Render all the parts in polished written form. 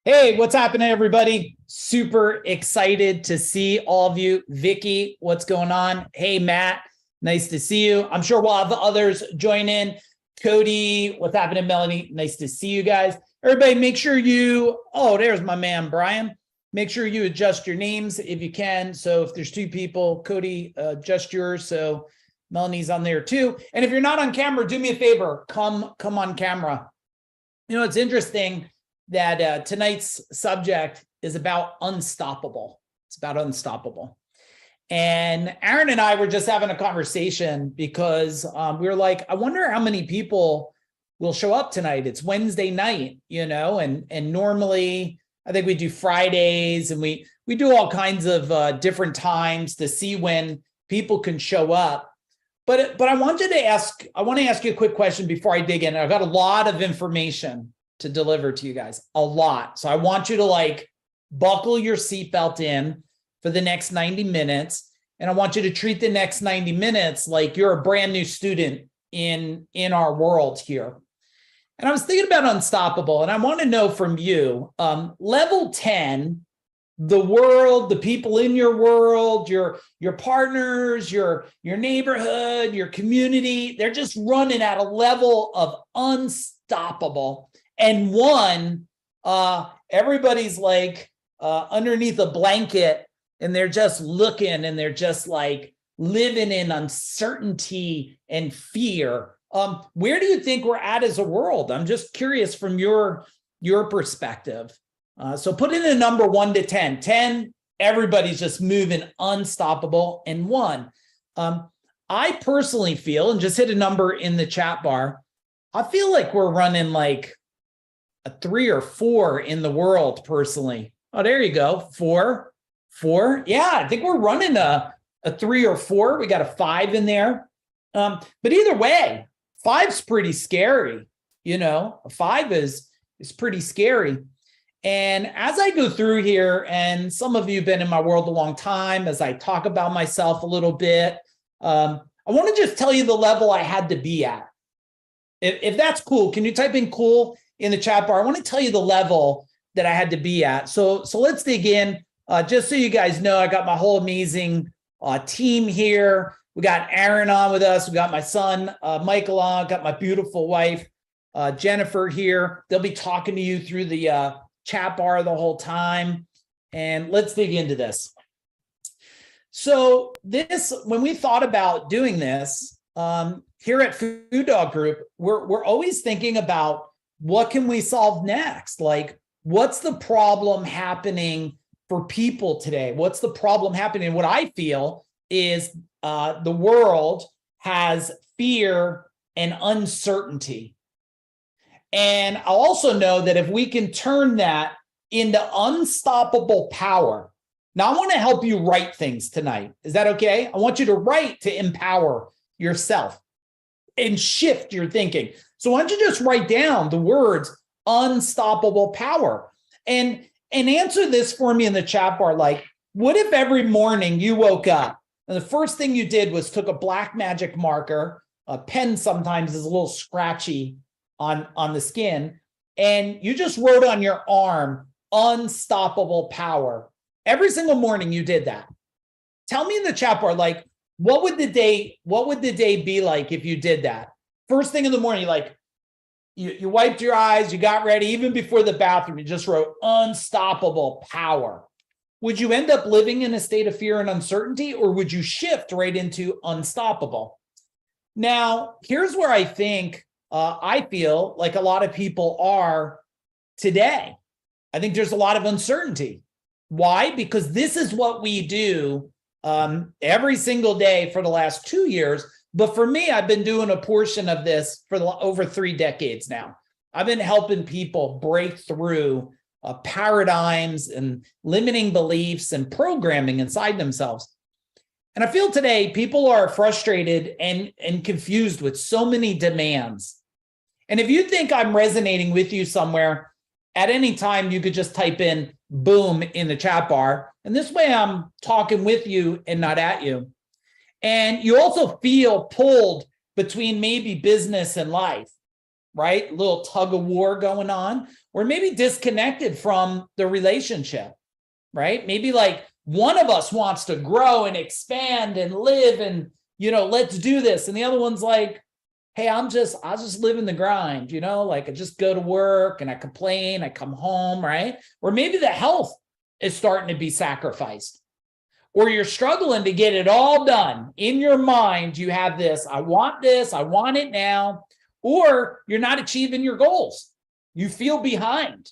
Hey, what's happening, everybody? Super excited to see all of you. Vicky, what's going on? Hey, Matt, nice to see you. I'm sure we'll have the others join in. Cody, what's happening, Melanie? Nice to see you guys. Everybody, make sure there's my man, Brian. Make sure you adjust your names if you can. So if there's two people, Cody, adjust yours. So Melanie's on there too. And if you're not on camera, do me a favor, come on camera. You know, it's interesting that tonight's subject is about unstoppable. It's about unstoppable. And Aaron and I were just having a conversation because we were like, I wonder how many people will show up tonight. It's Wednesday night, and normally I think we do Fridays and we do all kinds of different times to see when people can show up. But I want to ask you a quick question before I dig in. I've got a lot of information to deliver to you guys, a lot. So I want you to buckle your seatbelt in for the next 90 minutes. And I want you to treat the next 90 minutes like you're a brand new student in our world here. And I was thinking about unstoppable, and I want to know from you, level 10, the world, the people in your world, your partners, your neighborhood, your community, they're just running at a level of unstoppable. And one, everybody's underneath a blanket and they're just looking and they're just living in uncertainty and fear. Where do you think we're at as a world? I'm just curious from your perspective. So put in a number 1 to 10. 10, everybody's just moving unstoppable. And 1, I personally feel, and just hit a number in the chat bar, I feel like we're running a 3 or 4 in the world personally. Oh, there you go. 4. Yeah, I think we're running a 3 or 4. We got a 5 in there. But either way, 5's pretty scary. A 5 is pretty scary. And as I go through here, and some of you have been in my world a long time, as I talk about myself a little bit, I want to just tell you the level I had to be at. If that's cool, can you type in cool in the chat bar? I want to tell you the level that I had to be at. So let's dig in. Just so you guys know, I got my whole amazing team here. We got Aaron on with us. We got my son, Michael on. Got my beautiful wife, Jennifer here. They'll be talking to you through the chat bar the whole time. And let's dig into this. So when we thought about doing this, here at Food Dog Group, we're always thinking about what can we solve next? What's the problem happening for people today? What's the problem happening? What I feel is the world has fear and uncertainty. And I also know that if we can turn that into unstoppable power. Now, I want to help you write things tonight. Is that okay? I want you to write to empower yourself and shift your thinking. So why don't you just write down the words unstoppable power and answer this for me in the chat bar. What if every morning you woke up and the first thing you did was took a black magic marker, a pen sometimes is a little scratchy on the skin, and you just wrote on your arm, unstoppable power. Every single morning you did that. Tell me in the chat bar, what would the day be like if you did that? First thing in the morning, you wiped your eyes, you got ready, even before the bathroom, you just wrote unstoppable power. Would you end up living in a state of fear and uncertainty, or would you shift right into unstoppable? Now, here's where I think I feel like a lot of people are today. I think there's a lot of uncertainty. Why? Because this is what we do every single day for the last 2 years. But for me, I've been doing a portion of this for over 3 decades now. I've been helping people break through paradigms and limiting beliefs and programming inside themselves. And I feel today people are frustrated and confused with so many demands. And if you think I'm resonating with you somewhere, at any time, you could just type in boom in the chat bar. And this way I'm talking with you and not at you. And you also feel pulled between maybe business and life. right? A little tug of war going on, or maybe disconnected from the relationship, right? Maybe like one of us wants to grow and expand and live and, let's do this. And the other one's like, hey, I'll just live in the grind, like I just go to work and I complain, I come home, right? Or maybe the health is starting to be sacrificed, or you're struggling to get it all done. In your mind, you have this, I want it now, or you're not achieving your goals. You feel behind.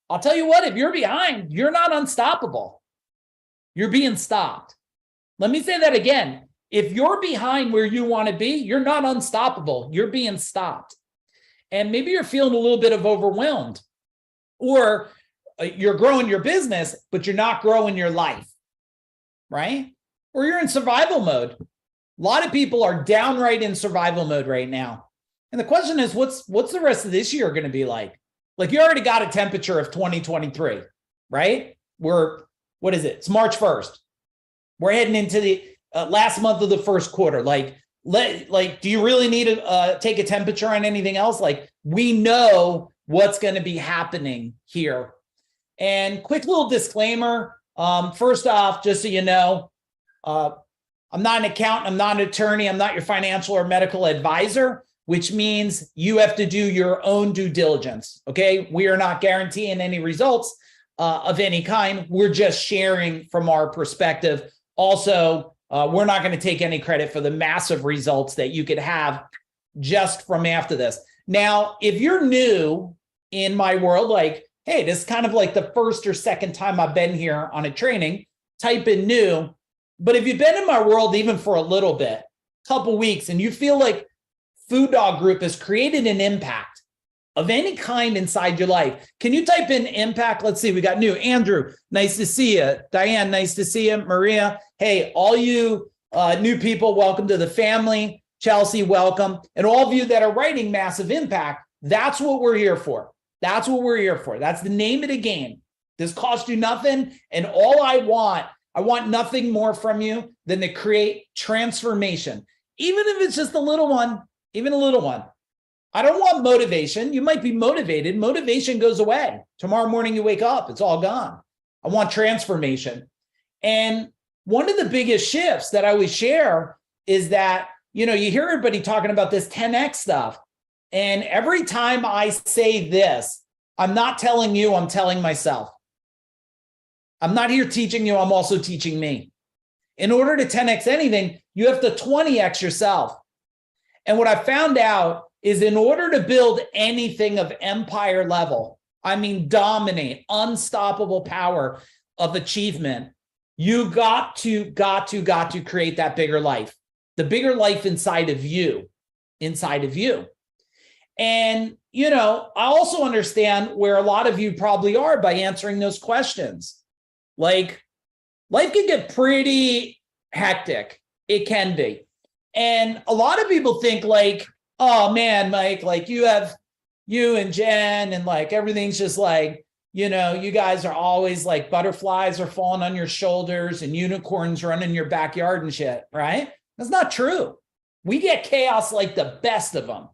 I'll tell you what, if you're behind, you're not unstoppable. You're being stopped. Let me say that again. If you're behind where you want to be, you're not unstoppable. You're being stopped. And maybe you're feeling a little bit of overwhelmed, or you're growing your business, but you're not growing your life, right? Or you're in survival mode. A lot of people are downright in survival mode right now. And the question is, what's the rest of this year going to be like? Like, you already got a temperature of 2023, right? What is it? It's March 1st. We're heading into the last month of the first quarter. Do you really need to take a temperature on anything else? Like, we know what's going to be happening here. And quick little disclaimer. First off, just so you know, I'm not an accountant, I'm not an attorney, I'm not your financial or medical advisor, which means you have to do your own due diligence, okay? We are not guaranteeing any results of any kind. We're just sharing from our perspective. Also, we're not going to take any credit for the massive results that you could have just from after this. Now, if you're new in my world, like, hey, this is kind of like the first or second time I've been here on a training, type in new. But if you've been in my world even for a little bit, couple weeks, and you feel like Food Dog Group has created an impact of any kind inside your life, can you type in impact? Let's see, we got new. Andrew, nice to see you. Diane, nice to see you. Maria, hey, all you new people, welcome to the family. Chelsea, welcome. And all of you that are writing massive impact, that's what we're here for. That's what we're here for. That's the name of the game. This costs you nothing. And all I want nothing more from you than to create transformation. Even if it's just a little one, even a little one. I don't want motivation. You might be motivated. Motivation goes away. Tomorrow morning you wake up, it's all gone. I want transformation. And one of the biggest shifts that I always share is that, you hear everybody talking about this 10X stuff. And every time I say this, I'm not telling you, I'm telling myself. I'm not here teaching you, I'm also teaching me. In order to 10X anything, you have to 20X yourself. And what I found out is, in order to build anything of empire level, I mean, dominate, unstoppable power of achievement, you got to create that bigger life, the bigger life inside of you. And, I also understand where a lot of you probably are by answering those questions. Like, life can get pretty hectic. It can be. And a lot of people think like, oh man, Mike, like you and Jen and like everything's just like, you guys are always like butterflies are falling on your shoulders and unicorns running your backyard and shit, right? That's not true. We get chaos like the best of them.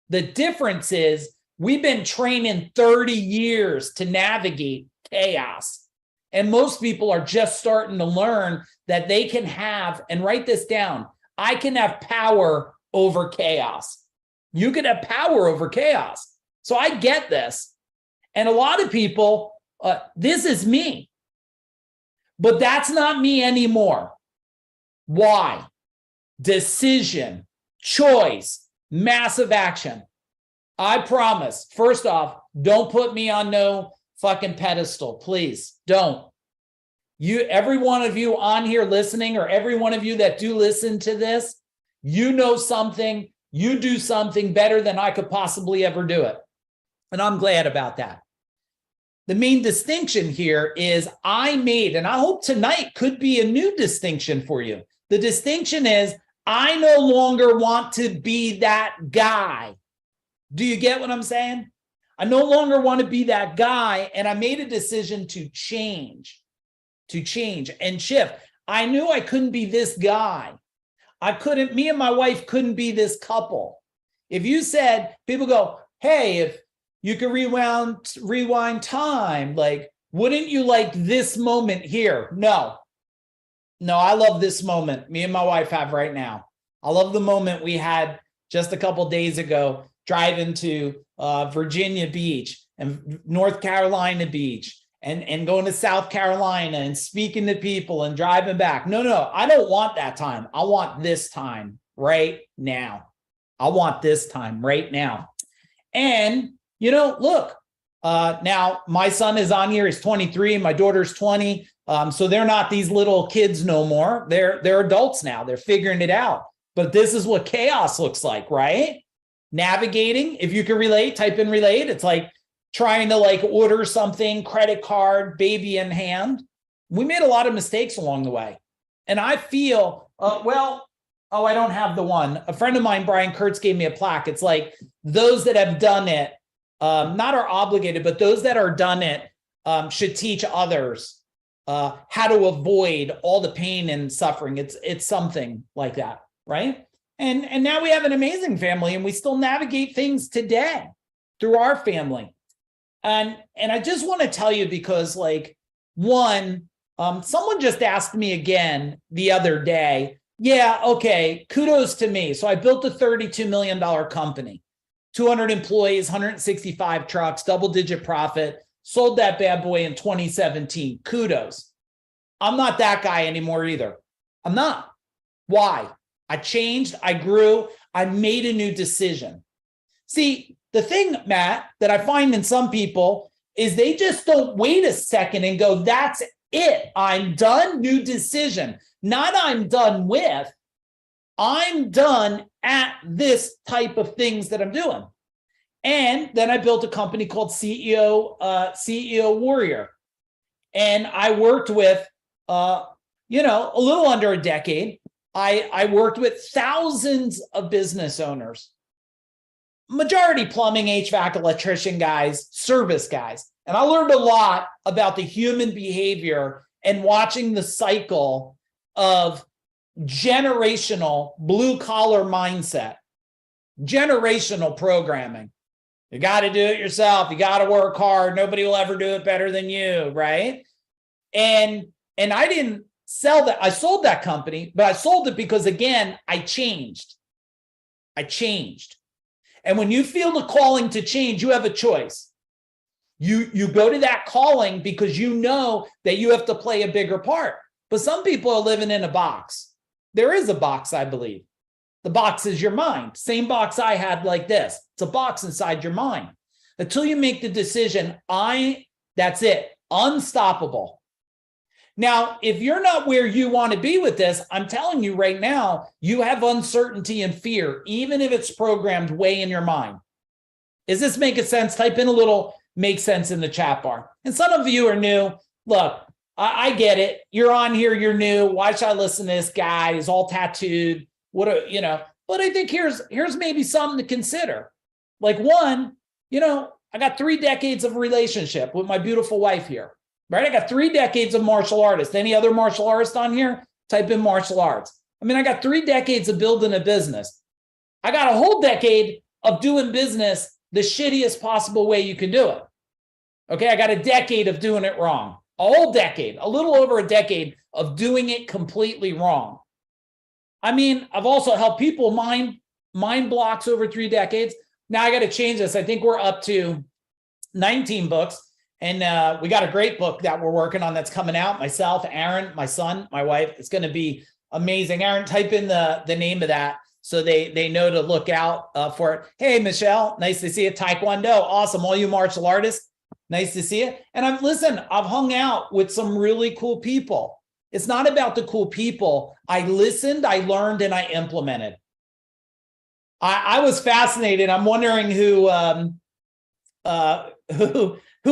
The difference is we've been training 30 years to navigate chaos. And most people are just starting to learn that they can have, and write this down, I can have power over chaos. You can have power over chaos. So I get this. And a lot of people, this is me. But that's not me anymore. Why? Decision, choice, massive action. I promise. First off, don't put me on no fucking pedestal, please. Don't. Every one of you on here listening, or every one of you that do listen to this, you know something, you do something better than I could possibly ever do it. And I'm glad about that. The main distinction here is I made, and I hope tonight could be a new distinction for you. The distinction is I no longer want to be that guy. Do you get what I'm saying? I no longer want to be that guy, and I made a decision to change and shift. I knew I couldn't be this guy. Me and my wife couldn't be this couple. If you said, people go, hey, if you could rewind time, like, wouldn't you like this moment here? No, I love this moment me and my wife have right now. I love the moment we had just a couple days ago, driving to Virginia Beach and North Carolina Beach and going to South Carolina and speaking to people and driving back. No, I don't want that time. I want this time right now. I want this time right now. And, look, now my son is on here. He's 23. My daughter's 20. So they're not these little kids no more. They're adults now. They're figuring it out. But this is what chaos looks like, right? Navigating. If you can relate, type in relate. It's like trying to order something, credit card, baby in hand. We made a lot of mistakes along the way. And I feel, I don't have the one. A friend of mine, Brian Kurtz, gave me a plaque. It's like those that have done it, not are obligated, but those that are done it should teach others how to avoid all the pain and suffering. It's something like that, right? And now we have an amazing family, and we still navigate things today through our family. And I just want to tell you, because someone just asked me again the other day. Yeah, okay, kudos to me. So I built a $32 million company, 200 employees, 165 trucks, double-digit profit, sold that bad boy in 2017. Kudos. I'm not that guy anymore either. I'm not. Why? I changed, I grew, I made a new decision. See, the thing, Matt, that I find in some people is they just don't wait a second and go, that's it. I'm done, new decision. Not I'm done with, I'm done at this type of things that I'm doing. And then I built a company called CEO Warrior. And I worked with, a little under a decade. I worked with thousands of business owners, majority plumbing, HVAC, electrician guys, service guys. And I learned a lot about the human behavior and watching the cycle of generational blue collar mindset, generational programming. You got to do it yourself. You got to work hard. Nobody will ever do it better than you, right? And I didn't sell that. I sold that company, but I sold it because, again, I changed. And when you feel the calling to change, you have a choice. You go to that calling because you know that you have to play a bigger part. But some people are living in a box. There is a box, I believe. The box is your mind. Same box I had like this. It's a box inside your mind. Until you make the decision, that's it. Unstoppable. Now, if you're not where you want to be with this, I'm telling you right now, you have uncertainty and fear, even if it's programmed way in your mind. Is this making sense? Type in a little make sense in the chat bar. And some of you are new. Look, I get it. You're on here, you're new. Why should I listen to this guy? He's all tattooed. But I think here's maybe something to consider. Like, one, I got 3 decades of relationship with my beautiful wife here. Right? I got 3 decades of martial artists. Any other martial artist on here? Type in martial arts. I got 3 decades of building a business. I got a whole decade of doing business the shittiest possible way you can do it. Okay, I got a decade of doing it wrong. A whole decade, a little over a decade of doing it completely wrong. I've also helped people mind blocks over 3 decades. Now I got to change this. I think we're up to 19 books. And we got a great book that we're working on that's coming out. Myself, Aaron, my son, my wife. It's going to be amazing. Aaron, type in the name of that so they know to look out for it. Hey, Michelle, nice to see you. Taekwondo, awesome. All you martial artists, nice to see you. And I've hung out with some really cool people. It's not about the cool people. I listened, I learned, and I implemented. I was fascinated. I'm wondering who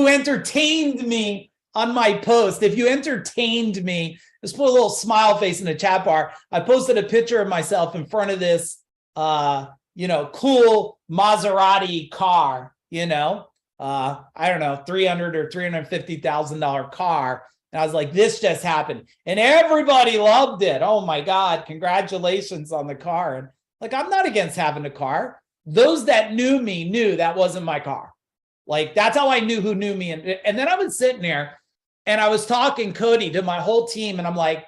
entertained me on my post. If you entertained me, just put a little smile face in the chat bar. I posted a picture of myself in front of this, cool Maserati car, I don't know, $300,000 or $350,000 car. And I was like, this just happened. And everybody loved it. Oh my God, congratulations on the car. And I'm not against having a car. those that knew me knew that wasn't my car. Like, that's how I knew who knew me. And then I was sitting there and I was talking, Cody, to my whole team. And I'm like,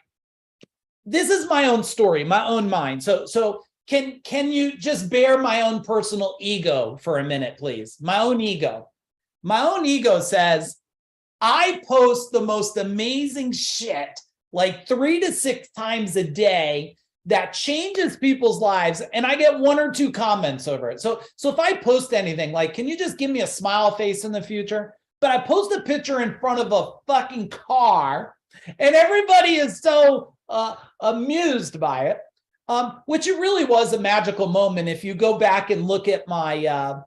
this is my own story, my own mind. So can you just bear my own personal ego for a minute, please? My own ego. My own ego says, I post the most amazing shit like 3 to 6 times a day that changes people's lives, and I get 1 or 2 comments over it. So if I post anything, like, can you just give me a smile face in the future? But I post a picture in front of a fucking car, and everybody is so amused by it, which it really was a magical moment. If you go back and look at my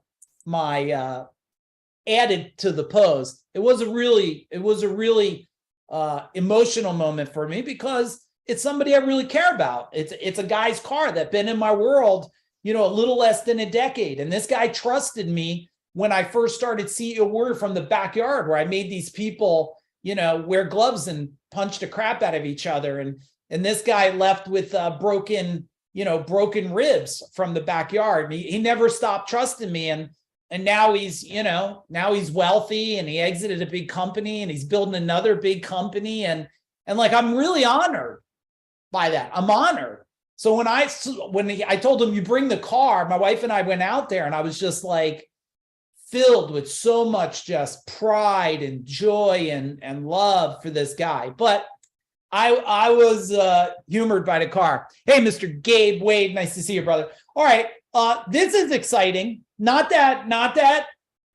added to the post, it was a really emotional moment for me, because it's somebody I really care about. It's a guy's car that's been in my world, a little less than a decade. And this guy trusted me when I first started CEO Warrior from the backyard, where I made these people, wear gloves and punch the crap out of each other. And this guy left with broken ribs from the backyard. He never stopped trusting me. And now he's wealthy, and he exited a big company, and he's building another big company. And like, I'm really honored by that. I'm honored. So when I told him, you bring the car, my wife and I went out there, and I was just like filled with so much just pride and joy and love for this guy. But I was humored by the car. Hey, Mr. Gabe Wade, nice to see you, brother. All right, this is exciting. Not that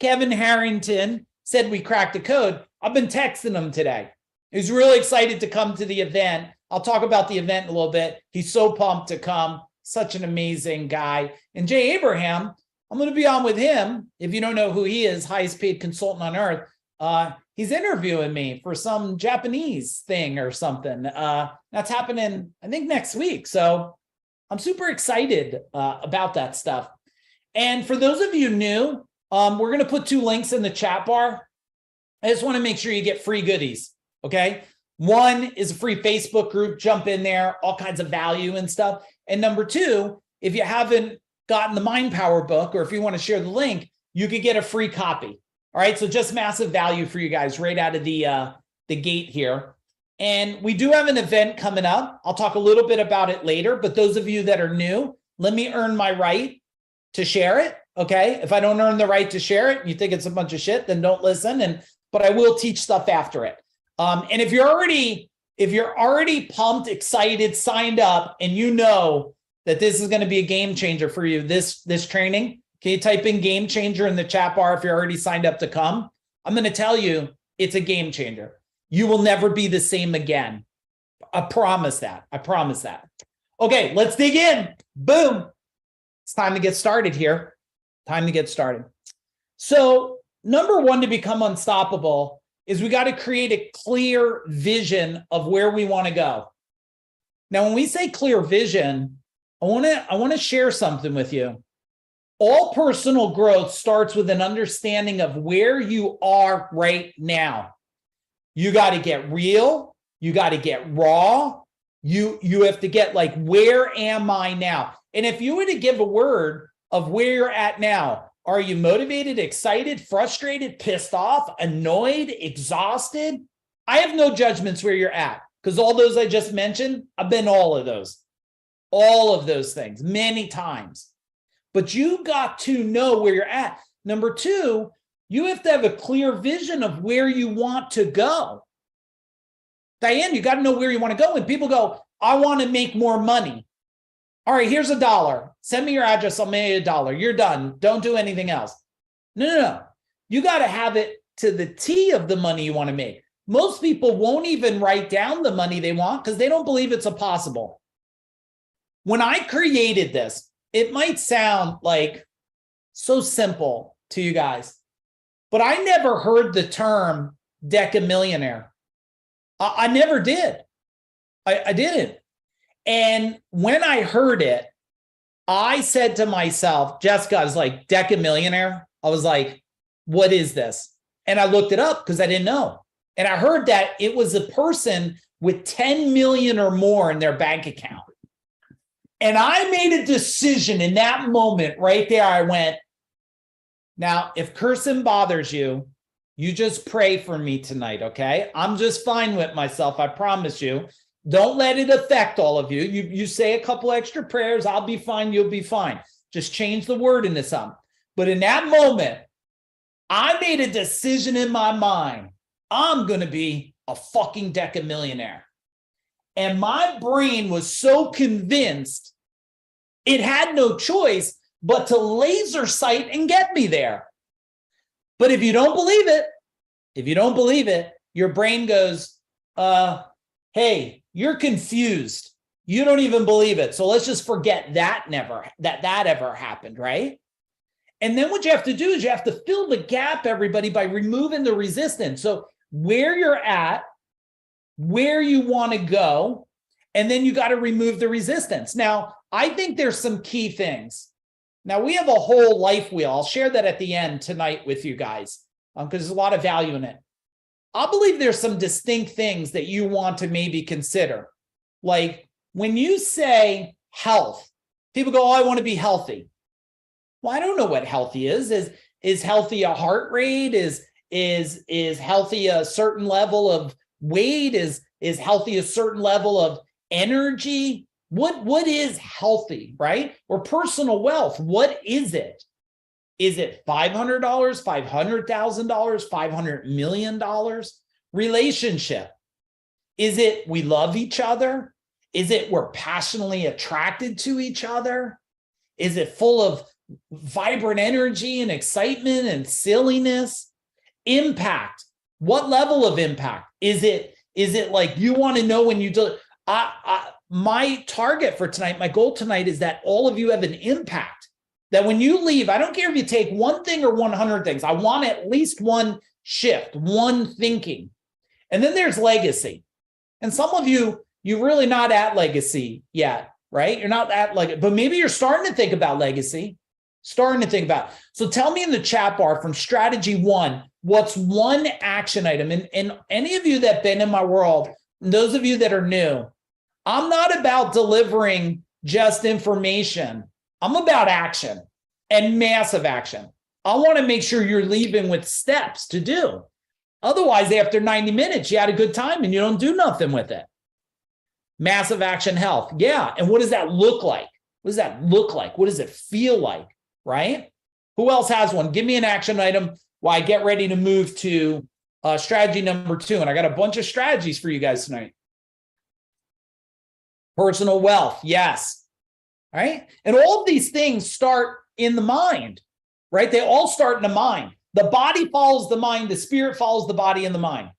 Kevin Harrington said we cracked the code. I've been texting him today. He's really excited to come to the event. I'll talk about the event in a little bit. He's so pumped to come. Such an amazing guy. And Jay Abraham, I'm going to be on with him. If you don't know who he is, highest paid consultant on earth. He's interviewing me for some Japanese thing or something. That's happening, I think, next week. So I'm super excited about that stuff. And for those of you new, we're going to put 2 links in the chat bar. I just want to make sure you get free goodies, okay? One is a free Facebook group. Jump in there, all kinds of value and stuff. And number 2, if you haven't gotten the Mind Power book, or if you want to share the link, you could get a free copy. All right, so just massive value for you guys right out of the gate here. And we do have an event coming up. I'll talk a little bit about it later, but those of you that are new, let me earn my right to share it, okay? If I don't earn the right to share it, you think it's a bunch of shit, then don't listen. But I will teach stuff after it. And if you're already pumped, excited, signed up, and you know that this is going to be a game changer for you, this training, can you type in game changer in the chat bar if you're already signed up to come? I'm going to tell you, it's a game changer. You will never be the same again. I promise that. I promise that. Okay, let's dig in. Boom. It's time to get started here. Time to get started. So number 1 to become unstoppable is we got to create a clear vision of where we want to go. Now, when we say clear vision, I want to share something with you. All personal growth starts with an understanding of where you are right now. You got to get real. You got to get raw. You have to get like, where am I now? And if you were to give a word of where you're at now, are you motivated, excited, frustrated, pissed off, annoyed, exhausted? I have no judgments where you're at, because all those I just mentioned, I've been all of those things many times. But you got to know where you're at. Number 2, you have to have a clear vision of where you want to go. Diane, you got to know where you want to go. When people go, I want to make more money. All right, here's $1. Send me your address. I'll mail you $1. You're done. Don't do anything else. No. You got to have it to the T of the money you want to make. Most people won't even write down the money they want because they don't believe it's impossible. When I created this, it might sound like so simple to you guys, but I never heard the term decamillionaire. I never did. I didn't. And when I heard it, I said to myself, Jessica, I was like, decamillionaire? I was like, what is this? And I looked it up because I didn't know. And I heard that it was a person with 10 million or more in their bank account. And I made a decision in that moment right there. I went, now, if cursing bothers you, you just pray for me tonight, okay? I'm just fine with myself, I promise you. Don't let it affect all of you. You say a couple extra prayers, I'll be fine, you'll be fine. Just change the word into something. But in that moment, I made a decision in my mind. I'm going to be a fucking decamillionaire. And my brain was so convinced it had no choice but to laser sight and get me there. But if you don't believe it, your brain goes, hey, you're confused. You don't even believe it. So let's just forget that ever happened, right? And then what you have to do is you have to fill the gap, everybody, by removing the resistance. So where you're at, where you want to go, and then you got to remove the resistance. Now, I think there's some key things. Now, we have a whole life wheel. I'll share that at the end tonight with you guys because there's a lot of value in it. I believe there's some distinct things that you want to maybe consider. Like when you say health, people go, oh, I want to be healthy. Well, I don't know what healthy is. Is healthy a heart rate? Is healthy a certain level of weight? Is healthy a certain level of energy? What is healthy, right? Or personal wealth, what is it? Is it $500, $500,000, $500 million? Relationship. Is it we love each other? Is it we're passionately attracted to each other? Is it full of vibrant energy and excitement and silliness? Impact. What level of impact? Is it like you want to know when you do? My target for tonight, my goal tonight is that all of you have an impact. That when you leave, I don't care if you take one thing or 100 things. I want at least one shift, one thinking. And then there's legacy. And some of you, you're really not at legacy yet, right? You're not at legacy, but maybe you're starting to think about legacy, starting to think about it. So tell me in the chat bar from strategy 1, what's one action item? And any of you that have been in my world, and those of you that are new, I'm not about delivering just information. I'm about action and massive action. I want to make sure you're leaving with steps to do. Otherwise, after 90 minutes, you had a good time and you don't do nothing with it. Massive action health. Yeah. And what does that look like? What does that look like? What does it feel like? Right? Who else has one? Give me an action item while I get ready to move to strategy number 2. And I got a bunch of strategies for you guys tonight. Personal wealth. Yes. Right? And all of these things start in the mind, right? They all start in the mind. The body follows the mind. The spirit follows the body and the mind.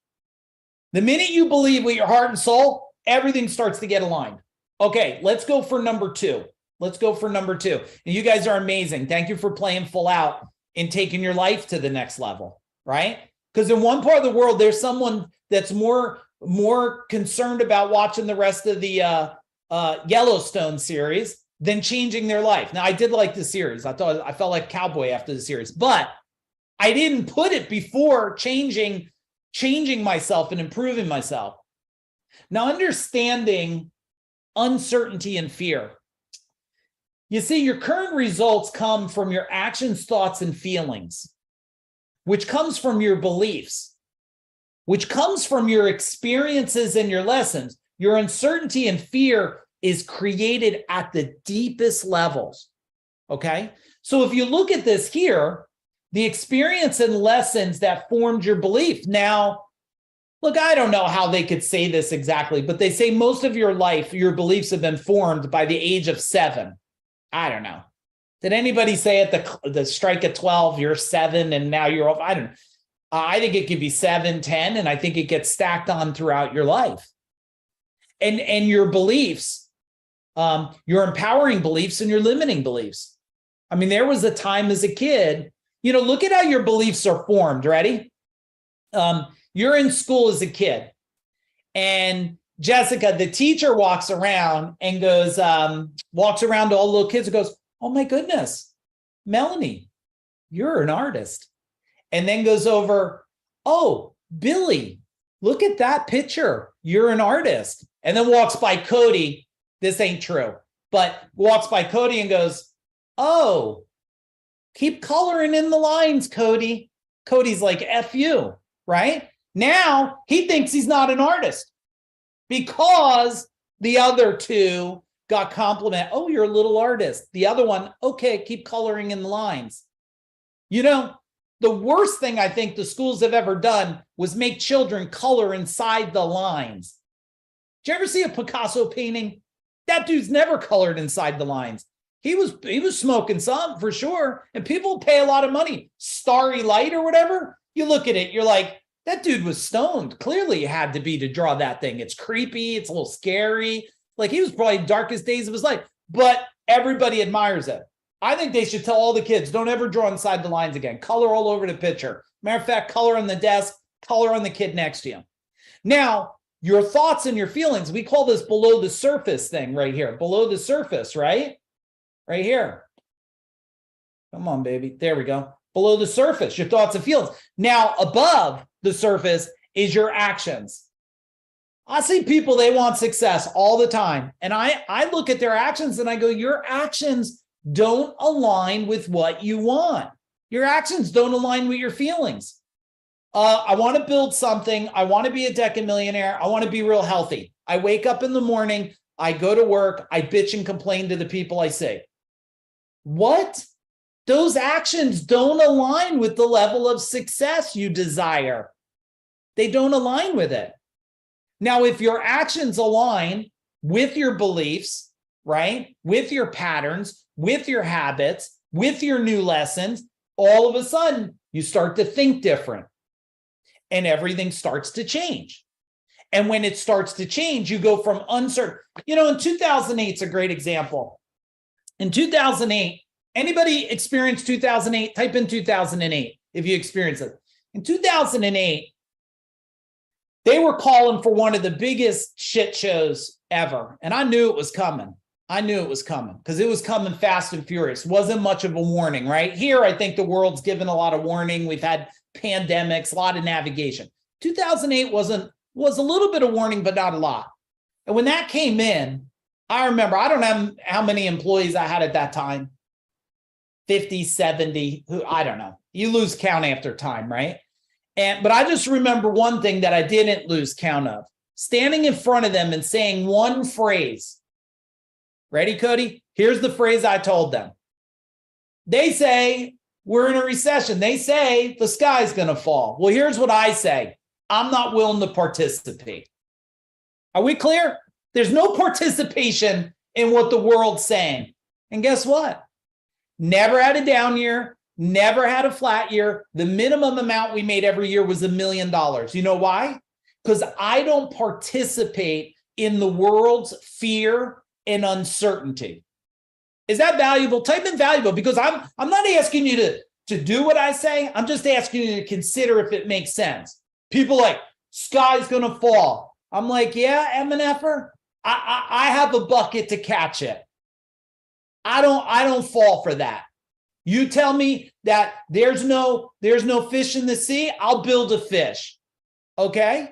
The minute you believe with your heart and soul, everything starts to get aligned. Okay, let's go for number 2. Let's go for number 2. And you guys are amazing. Thank you for playing full out and taking your life to the next level, right? Because in one part of the world, there's someone that's more concerned about watching the rest of the Yellowstone series than changing their life. Now, I did like the series. I felt like a cowboy after the series, but I didn't put it before changing myself and improving myself. Now, understanding uncertainty and fear. You see, your current results come from your actions, thoughts, and feelings, which comes from your beliefs, which comes from your experiences and your lessons. Your uncertainty and fear is created at the deepest levels, okay? So if you look at this here, the experience and lessons that formed your belief. Now, look, I don't know how they could say this exactly, but they say most of your life, your beliefs have been formed by the age of 7. I don't know. Did anybody say at the strike at 12, you're 7 and now you're off? I don't know. I think it could be 7, 10, and I think it gets stacked on throughout your life. And your beliefs, your empowering beliefs and your limiting beliefs. I mean, there was a time as a kid, look at how your beliefs are formed. Ready? You're in school as a kid, and Jessica, the teacher, walks around and goes, walks around to all the little kids and goes, oh my goodness, Melanie, you're an artist. And then goes over, oh, Billy, look at that picture. You're an artist. And then walks by Cody. This ain't true. but walks by Cody and goes, oh, keep coloring in the lines, Cody. Cody's like, F you, right? Now he thinks he's not an artist because the other two got compliment. Oh, you're a little artist. The other one, okay, keep coloring in the lines. You know, the worst thing I think the schools have ever done was make children color inside the lines. Did you ever see a Picasso painting? That dude's never colored inside the lines. He was smoking some for sure, and people pay a lot of money. Starry Light or whatever. You look at it, you're like, that dude was stoned. Clearly, it had to be to draw that thing. It's creepy. It's a little scary. Like he was probably darkest days of his life, but everybody admires it. I think they should tell all the kids, don't ever draw inside the lines again. Color all over the picture. Matter of fact, color on the desk, color on the kid next to you. Now, your thoughts and your feelings, we call this below the surface thing right here. Below the surface, right? Right here. Come on, baby. There we go. Below the surface, your thoughts and feelings. Now, above the surface is your actions. I see people, they want success all the time. And I look at their actions and I go, your actions don't align with what you want. Your actions don't align with your feelings. I want to build something. I want to be a decamillionaire. I want to be real healthy. I wake up in the morning. I go to work. I bitch and complain to the people I see. What? Those actions don't align with the level of success you desire. They don't align with it. Now, if your actions align with your beliefs, right, with your patterns, with your habits, with your new lessons, all of a sudden you start to think different and everything starts to change. And when it starts to change, you go from uncertain. You know, in 2008, it's a great example. In 2008, anybody experienced 2008? Type in 2008 if you experience it. In 2008, they were calling for one of the biggest shit shows ever. And I knew it was coming. I knew it was coming because it was coming fast and furious. Wasn't much of a warning, right? Here, I think the world's given a lot of warning. We've had pandemics, a lot of navigation. 2008 was a little bit of warning, but not a lot. And when that came in, I remember, I don't know how many employees I had at that time, 50, 70, I don't know. You lose count after time, right? But I just remember one thing that I didn't lose count of, standing in front of them and saying one phrase. Ready, Cody? Here's the phrase I told them. They say we're in a recession. They say the sky's going to fall. Well, here's what I say. I'm not willing to participate. Are we clear? There's no participation in what the world's saying. And guess what? Never had a down year. Never had a flat year. The minimum amount we made every year was $1 million. You know why? Because I don't participate in the world's fear and uncertainty. Is that valuable? Type in valuable, because I'm not asking you to do what I say. I'm just asking you to consider if it makes sense. People like, sky's going to fall. I'm like, yeah, MNFer, I have a bucket to catch it. I don't fall for that. You tell me that there's no fish in the sea, I'll build a fish. Okay?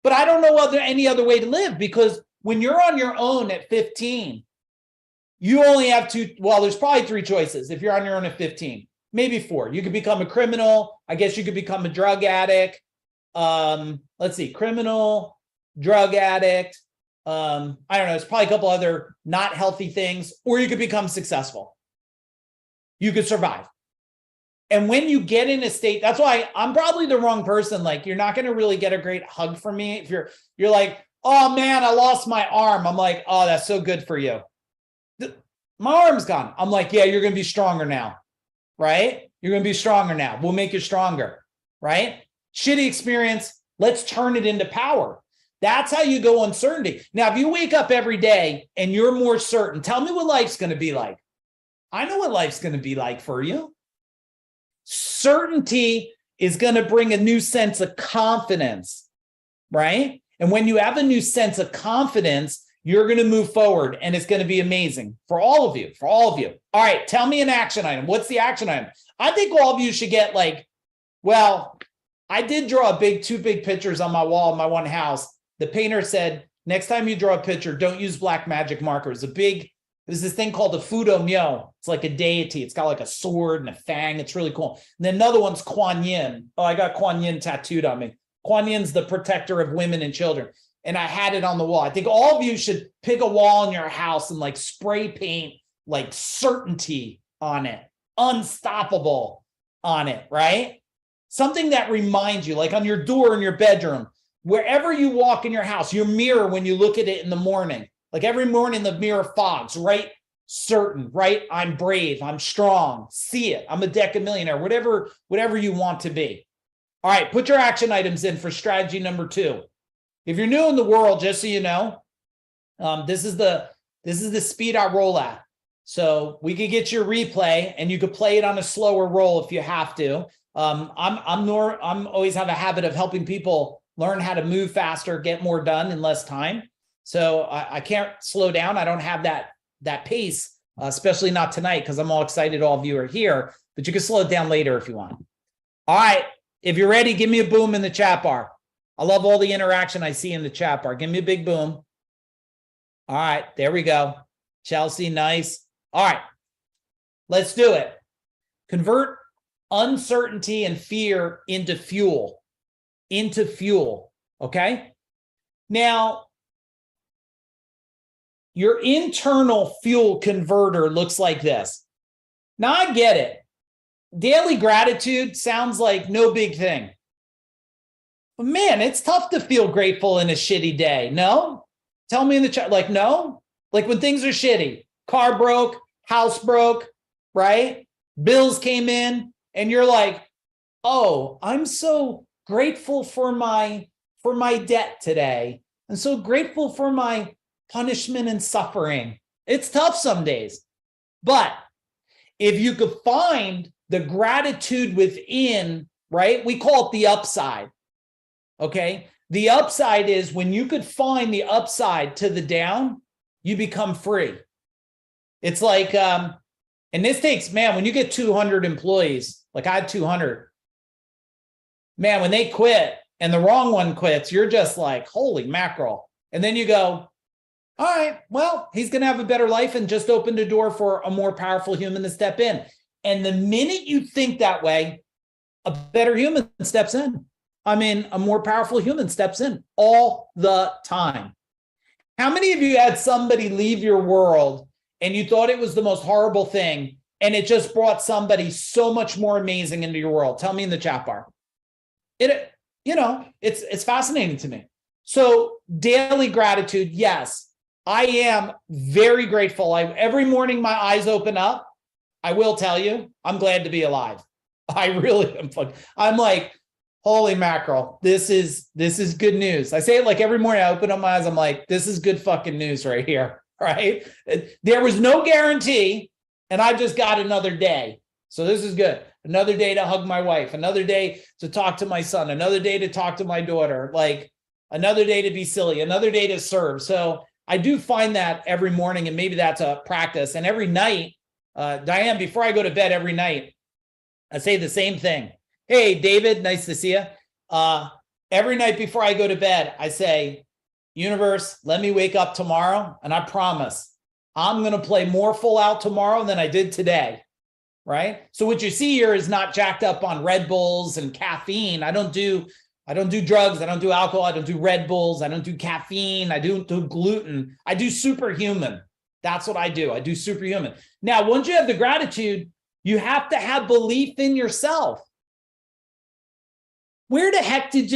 But I don't know any other way to live, because when you're on your own at 15, you only have there's probably 3 choices if you're on your own at 15, maybe 4. You could become a criminal. I guess you could become a drug addict. Let's see, criminal, drug addict. I don't know. There's probably a couple other not healthy things, or you could become successful. You could survive. And when you get in a state, that's why I'm probably the wrong person. Like, you're not going to really get a great hug from me. If you're like, oh man, I lost my arm. I'm like, oh, that's so good for you. My arm's gone. I'm like, yeah, you're going to be stronger now, right? You're going to be stronger now. We'll make you stronger, right? Shitty experience. Let's turn it into power. That's how you go uncertainty. Now, if you wake up every day and you're more certain, tell me what life's going to be like. I know what life's going to be like for you. Certainty is going to bring a new sense of confidence, right? And when you have a new sense of confidence, you're going to move forward, and it's going to be amazing for all of you, All right, tell me an action item. What's the action item? I think all of you should get I did draw 2 big pictures on my wall in my one house. The painter said, next time you draw a picture, don't use black magic markers. A big There's this thing called the Fudo Myo. It's like a deity. It's got like a sword and a fang. It's really cool. And then another one's Kuan Yin. Oh, I got Kuan Yin tattooed on me. Kuan Yin's the protector of women and children. And I had it on the wall. I think all of you should pick a wall in your house and like spray paint like certainty on it, unstoppable on it, right? Something that reminds you, like on your door in your bedroom, wherever you walk in your house, your mirror, when you look at it in the morning, like every morning the mirror fogs, right? Certain, right? I'm brave, I'm strong, see it, I'm a decamillionaire, whatever you want to be. All right, put your action items in for strategy number 2. If you're new in the world, just so you know, this is the speed I roll at. So we could get your replay and you could play it on a slower roll if you have to. I'm always have a habit of helping people learn how to move faster, get more done in less time. So I can't slow down. I don't have that pace, especially not tonight because I'm all excited all of you are here, but you can slow it down later if you want. All right, if you're ready, give me a boom in the chat bar. I love all the interaction I see in the chat bar. Give me a big boom. All right, there we go. Chelsea, nice. All right, let's do it. Convert uncertainty and fear into fuel. Okay? Now, your internal fuel converter looks like this. Now, I get it. Daily gratitude sounds like no big thing. But man, it's tough to feel grateful in a shitty day. No? Tell me in the chat, like, no? Like when things are shitty, car broke, house broke, right? Bills came in, and you're like, oh, I'm so grateful for my debt today. I'm so grateful for my punishment and suffering. It's tough some days. But if you could find the gratitude within, right? We call it the upside. Okay. The upside is when you could find the upside to the down, you become free. It's like, and this takes, man, when you get 200 employees, like I had 200, man, when they quit and the wrong one quits, you're just like, holy mackerel. And then you go, all right, well, he's going to have a better life and just opened a door for a more powerful human to step in. And the minute you think that way, a better human steps in. I mean, a more powerful human steps in all the time. How many of you had somebody leave your world and you thought it was the most horrible thing and it just brought somebody so much more amazing into your world? Tell me in the chat bar. It's fascinating to me. So daily gratitude, yes, I am very grateful. Every morning my eyes open up. I will tell you, I'm glad to be alive. I really am. I'm like, holy mackerel, this is good news. I say it like every morning I open up my eyes, I'm like, this is good fucking news right here, right? There was no guarantee, and I just got another day. So this is good. Another day to hug my wife, another day to talk to my son, another day to talk to my daughter, like another day to be silly, another day to serve. So I do find that every morning, and maybe that's a practice. And every night, Diane, before I go to bed every night, I say the same thing. Hey, David, nice to see you. Every night before I go to bed, I say, universe, let me wake up tomorrow. And I promise I'm going to play more full out tomorrow than I did today. Right. So what you see here is not jacked up on Red Bulls and caffeine. I don't do drugs. I don't do alcohol. I don't do Red Bulls. I don't do caffeine. I don't do gluten. I do superhuman. That's what I do. I do superhuman. Now, once you have the gratitude, you have to have belief in yourself. Where the heck did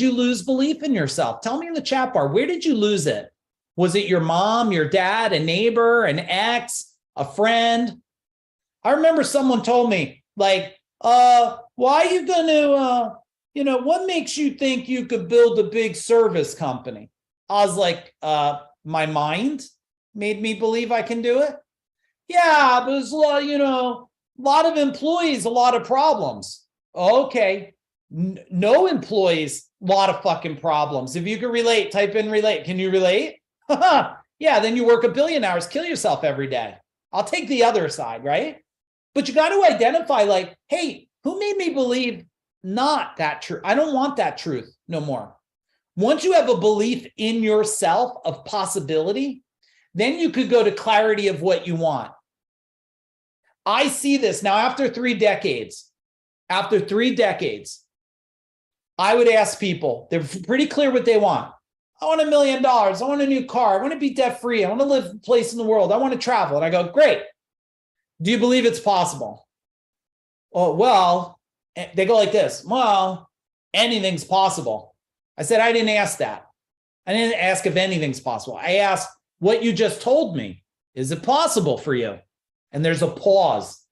you lose belief in yourself? Tell me in the chat bar, where did you lose it? Was it your mom, your dad, a neighbor, an ex, a friend? I remember someone told me, like, why are you going to, what makes you think you could build a big service company? I was like, my mind made me believe I can do it. Yeah, but there's a lot of employees, a lot of problems. Okay. No employees, a lot of fucking problems. If you can relate, type in relate. Can you relate? Yeah, then you work 1 billion hours, kill yourself every day. I'll take the other side, right? But you got to identify, like, hey, who made me believe not that true? I don't want that truth no more. Once you have a belief in yourself of possibility, Then you could go to clarity of what you want. I see this now after 3 decades. After 3 decades, I would ask people, they're pretty clear what they want. I want $1 million. I want a new car. I want to be debt free. I want to live a place in the world. I want to travel. And I go, great. Do you believe it's possible? Oh, well, they go like this. Well, anything's possible. I said, I didn't ask that. I didn't ask if anything's possible. I asked what you just told me. Is it possible for you? And there's a pause.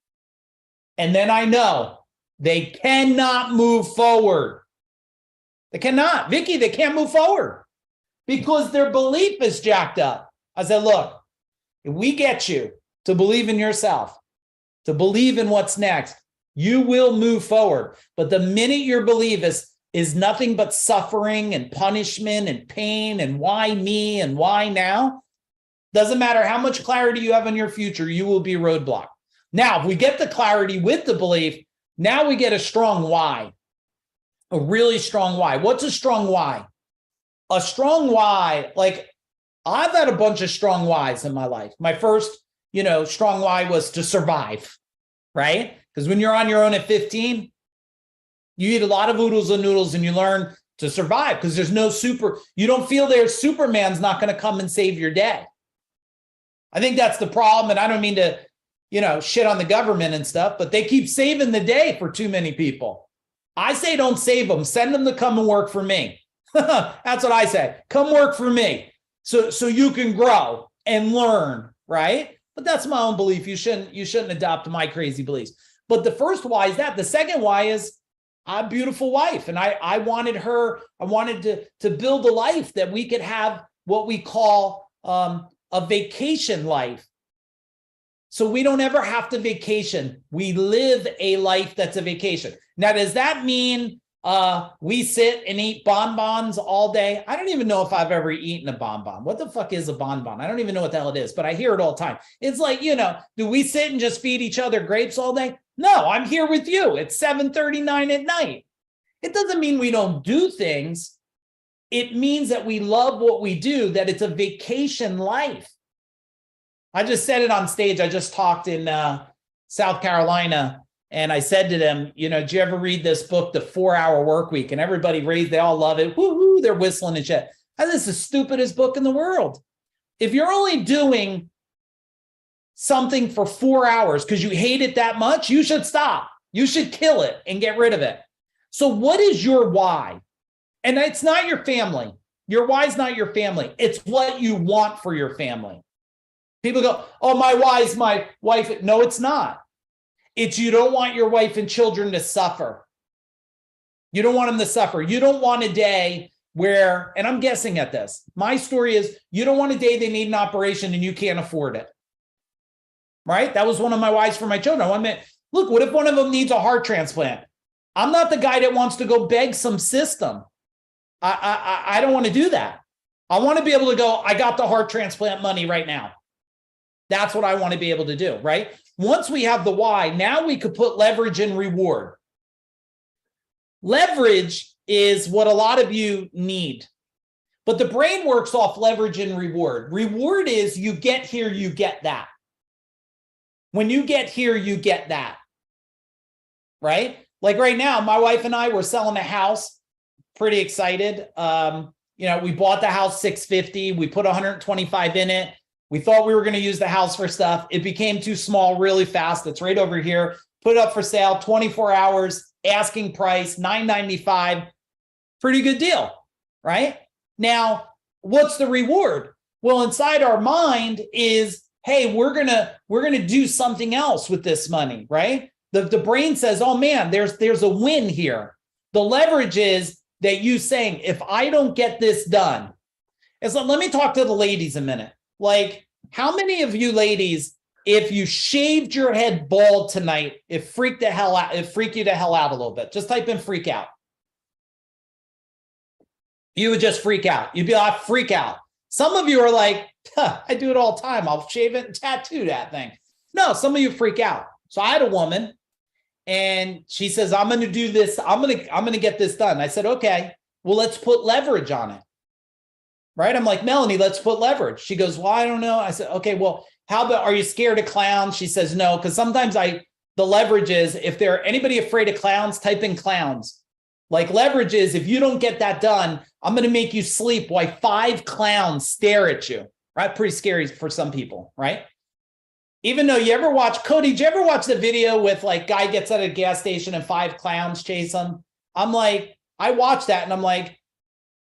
And then I know they cannot move forward. They cannot. Vicky, they can't move forward because their belief is jacked up. I said, look, if we get you to believe in yourself, to believe in what's next, you will move forward. But the minute your belief is nothing but suffering and punishment and pain and why me and why now, doesn't matter how much clarity you have in your future, you will be roadblocked. Now, if we get the clarity with the belief, now we get a strong why, a really strong why. What's a strong why? A strong why, like I've had a bunch of strong whys in my life. My first, strong why was to survive, right? Because when you're on your own at 15, you eat a lot of oodles and noodles and you learn to survive because there's no you don't feel there's Superman's not going to come and save your day. I think that's the problem. And I don't mean to, shit on the government and stuff, but they keep saving the day for too many people. I say, don't save them. Send them to come and work for me. That's what I say. Come work for me. So you can grow and learn, right? But that's my own belief. You shouldn't adopt my crazy beliefs. But the first why is that. The second why is I'm a beautiful wife. And I wanted to build a life that we could have what we call a vacation life. So we don't ever have to vacation. We live a life that's a vacation. Now, does that mean we sit and eat bonbons all day? I don't even know if I've ever eaten a bonbon. What the fuck is a bonbon? I don't even know what the hell it is, but I hear it all the time. It's like, do we sit and just feed each other grapes all day? No, I'm here with you. It's 7:39 at night. It doesn't mean we don't do things. It means that we love what we do, that it's a vacation life. I just said it on stage. I just talked in South Carolina, and I said to them, did you ever read this book, The 4-Hour Workweek? And everybody they all love it. Woo-hoo, they're whistling and shit. This is the stupidest book in the world. If you're only doing something for 4 hours because you hate it that much, you should stop. You should kill it and get rid of it. So what is your why? And it's not your family. Your why is not your family. It's what you want for your family. People go, oh, my why is my wife. No, it's not. It's you don't want your wife and children to suffer. You don't want them to suffer. You don't want a day where, and I'm guessing at this, my story is you don't want a day they need an operation and you can't afford it. Right? That was one of my whys for my children. I want to, look, what if one of them needs a heart transplant? I'm not the guy that wants to go beg some system. I don't want to do that. I want to be able to go, I got the heart transplant money right now. That's what I want to be able to do, right? Once we have the why, now we could put leverage and reward. Leverage is what a lot of you need, but the brain works off leverage and reward. Reward is you get here, you get that. When you get here, you get that, right? Like right now, my wife and I were selling a house, pretty excited. We bought the house $650. We put 125 in it. We thought we were going to use the house for stuff. It became too small really fast. It's right over here. Put it up for sale, 24 hours, asking price, $995. Pretty good deal, right? Now, what's the reward? Well, inside our mind is, hey, we're gonna do something else with this money, right? The brain says, oh man, there's a win here. The leverage is that you saying, if I don't get this done, it's like, let me talk to the ladies a minute. Like, how many of you ladies, if you shaved your head bald tonight, it freaked you the hell out a little bit? Just type in freak out. You would just freak out. You'd be like, freak out. Some of you are like, I do it all the time. I'll shave it and tattoo that thing. No, some of you freak out. So I had a woman and she says, I'm going to do this. I'm going to get this done. I said, okay, well, let's put leverage on it. right? I'm like, Melanie, let's put leverage. She goes, well, I don't know. I said, okay, well, how about, are you scared of clowns? She says, no, because sometimes the leverage is, if there anybody afraid of clowns, type in clowns. Like leverage is, if you don't get that done, I'm going to make you sleep while 5 clowns stare at you, right? Pretty scary for some people, right? Even though you ever watch, Cody, did you ever watch the video with like guy gets at a gas station and 5 clowns chase him? I'm like, I watched that and I'm like,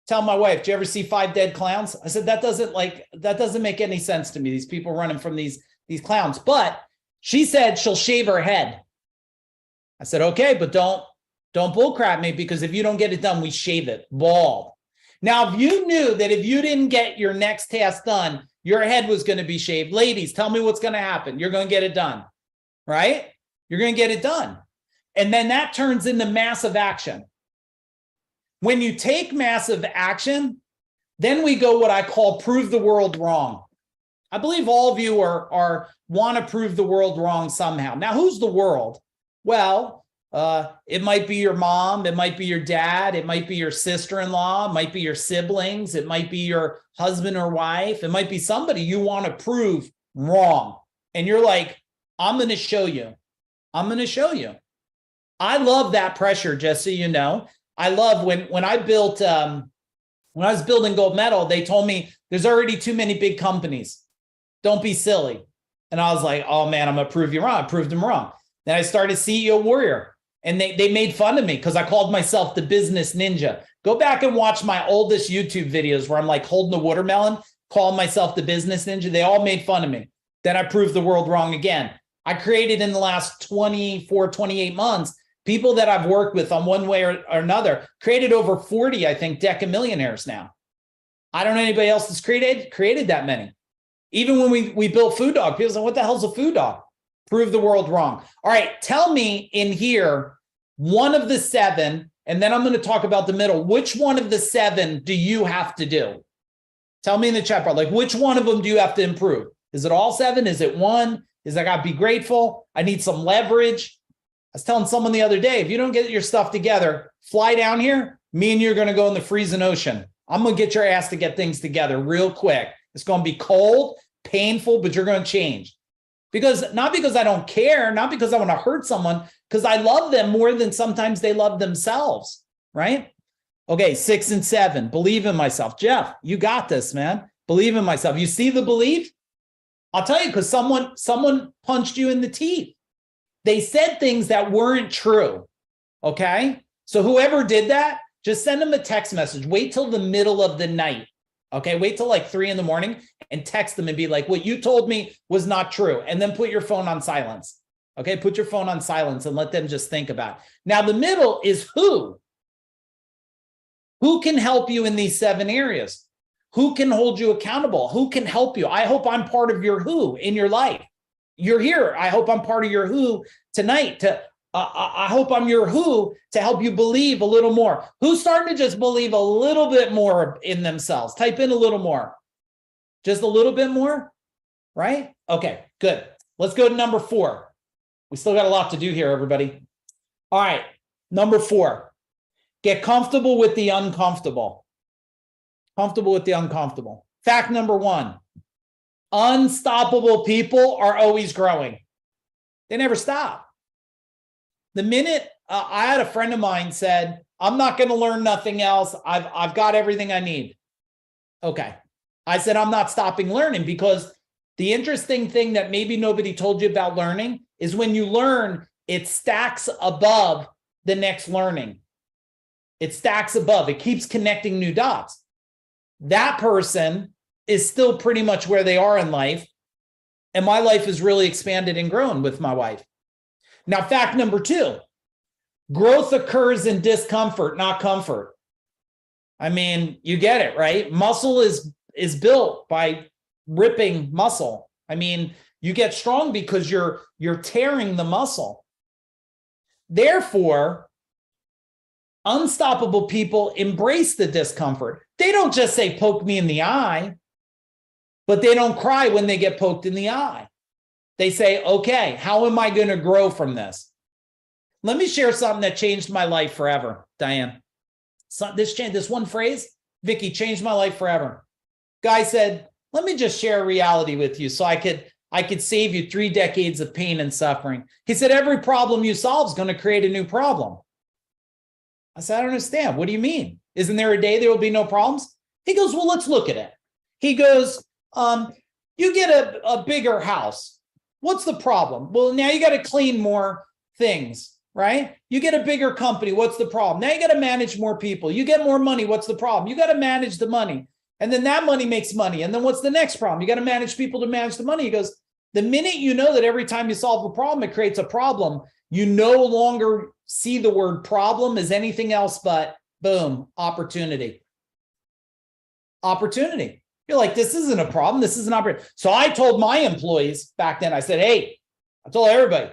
tell my wife, do you ever see 5 dead clowns? I said, that doesn't make any sense to me. These people running from these clowns. But she said she'll shave her head. I said, okay, but don't bullcrap me, because if you don't get it done, we shave it bald. Now, if you knew that if you didn't get your next task done, your head was going to be shaved, ladies, tell me what's going to happen. You're going to get it done, right? You're going to get it done. And then that turns into massive action. When you take massive action, then we go what I call prove the world wrong. I believe all of you want to prove the world wrong somehow. Now, who's the world? Well, it might be your mom, it might be your dad, it might be your sister-in-law, it might be your siblings, it might be your husband or wife, it might be somebody you want to prove wrong. And you're like, I'm going to show you. I'm going to show you. I love that pressure, just so you know. I love when I built, when I was building Gold Medal, they told me there's already too many big companies. Don't be silly. And I was like, oh man, I'm going to prove you wrong. I proved them wrong. Then I started CEO Warrior, and they made fun of me because I called myself the business ninja. Go back and watch my oldest YouTube videos where I'm like holding a watermelon, calling myself the business ninja. They all made fun of me. Then I proved the world wrong again. I created in the last 24, 28 months, people that I've worked with on one way or another, created over 40, I think, Deca millionaires now. I don't know anybody else that's created that many. Even when we built Food Dog, people say, what the hell's a food dog? Prove the world wrong. All right, tell me in here, one of the 7, and then I'm going to talk about the middle. Which one of the 7 do you have to do? Tell me in the chat bar, like which one of them do you have to improve? Is it all 7? Is it 1? Is I got to be grateful? I need some leverage. I was telling someone the other day, if you don't get your stuff together, fly down here. Me and you are going to go in the freezing ocean. I'm going to get your ass to get things together real quick. It's going to be cold, painful, but you're going to change. Not because I don't care, not because I want to hurt someone, because I love them more than sometimes they love themselves, right? Okay, 6 and 7, believe in myself. Jeff, you got this, man. Believe in myself. You see the belief? I'll tell you, because someone punched you in the teeth. They said things that weren't true, okay? So whoever did that, just send them a text message. Wait till the middle of the night, okay? Wait till like 3 in the morning and text them and be like, what you told me was not true. And then put your phone on silence, okay? Put your phone on silence and let them just think about it. Now, the middle is who? Who can help you in these 7 areas? Who can hold you accountable? Who can help you? I hope I'm part of your who in your life. You're here. I hope I'm part of your who tonight. I hope I'm your who to help you believe a little more. Who's starting to just believe a little bit more in themselves? Type in a little more. Just a little bit more, right? Okay, good. Let's go to number 4. We still got a lot to do here, everybody. All right, number 4. Get comfortable with the uncomfortable. Comfortable with the uncomfortable. Fact number 1. Unstoppable people are always growing. They never stop. The minute I had a friend of mine said, I'm not going to learn nothing else. I've got everything I need. Okay. I said, I'm not stopping learning, because the interesting thing that maybe nobody told you about learning is when you learn, it stacks above the next learning. It stacks above. It keeps connecting new dots. That person is still pretty much where they are in life. And my life has really expanded and grown with my wife. Now, fact number 2, growth occurs in discomfort, not comfort. I mean, you get it, right? Muscle is built by ripping muscle. I mean, you get strong because you're tearing the muscle. Therefore, unstoppable people embrace the discomfort. They don't just say, poke me in the eye, but they don't cry when they get poked in the eye. They say, okay, how am I going to grow from this? Let me share something that changed my life forever, Diane. So this one phrase, Vicky, changed my life forever. Guy said, let me just share a reality with you so I could save you 3 decades of pain and suffering. He said, every problem you solve is going to create a new problem. I said, I don't understand. What do you mean? Isn't there a day there will be no problems? He goes, well, let's look at it. He goes, you get a bigger house. What's the problem? Well, now you got to clean more things, right? You get a bigger company. What's the problem? Now you got to manage more people. You get more money. What's the problem? You got to manage the money. And then that money makes money. And then what's the next problem? You got to manage people to manage the money. He goes, the minute you know that every time you solve a problem, it creates a problem, you no longer see the word problem as anything else but, boom, opportunity. Opportunity. You're like, this isn't a problem. This is an opportunity. So I told my employees back then, I said, hey, I told everybody,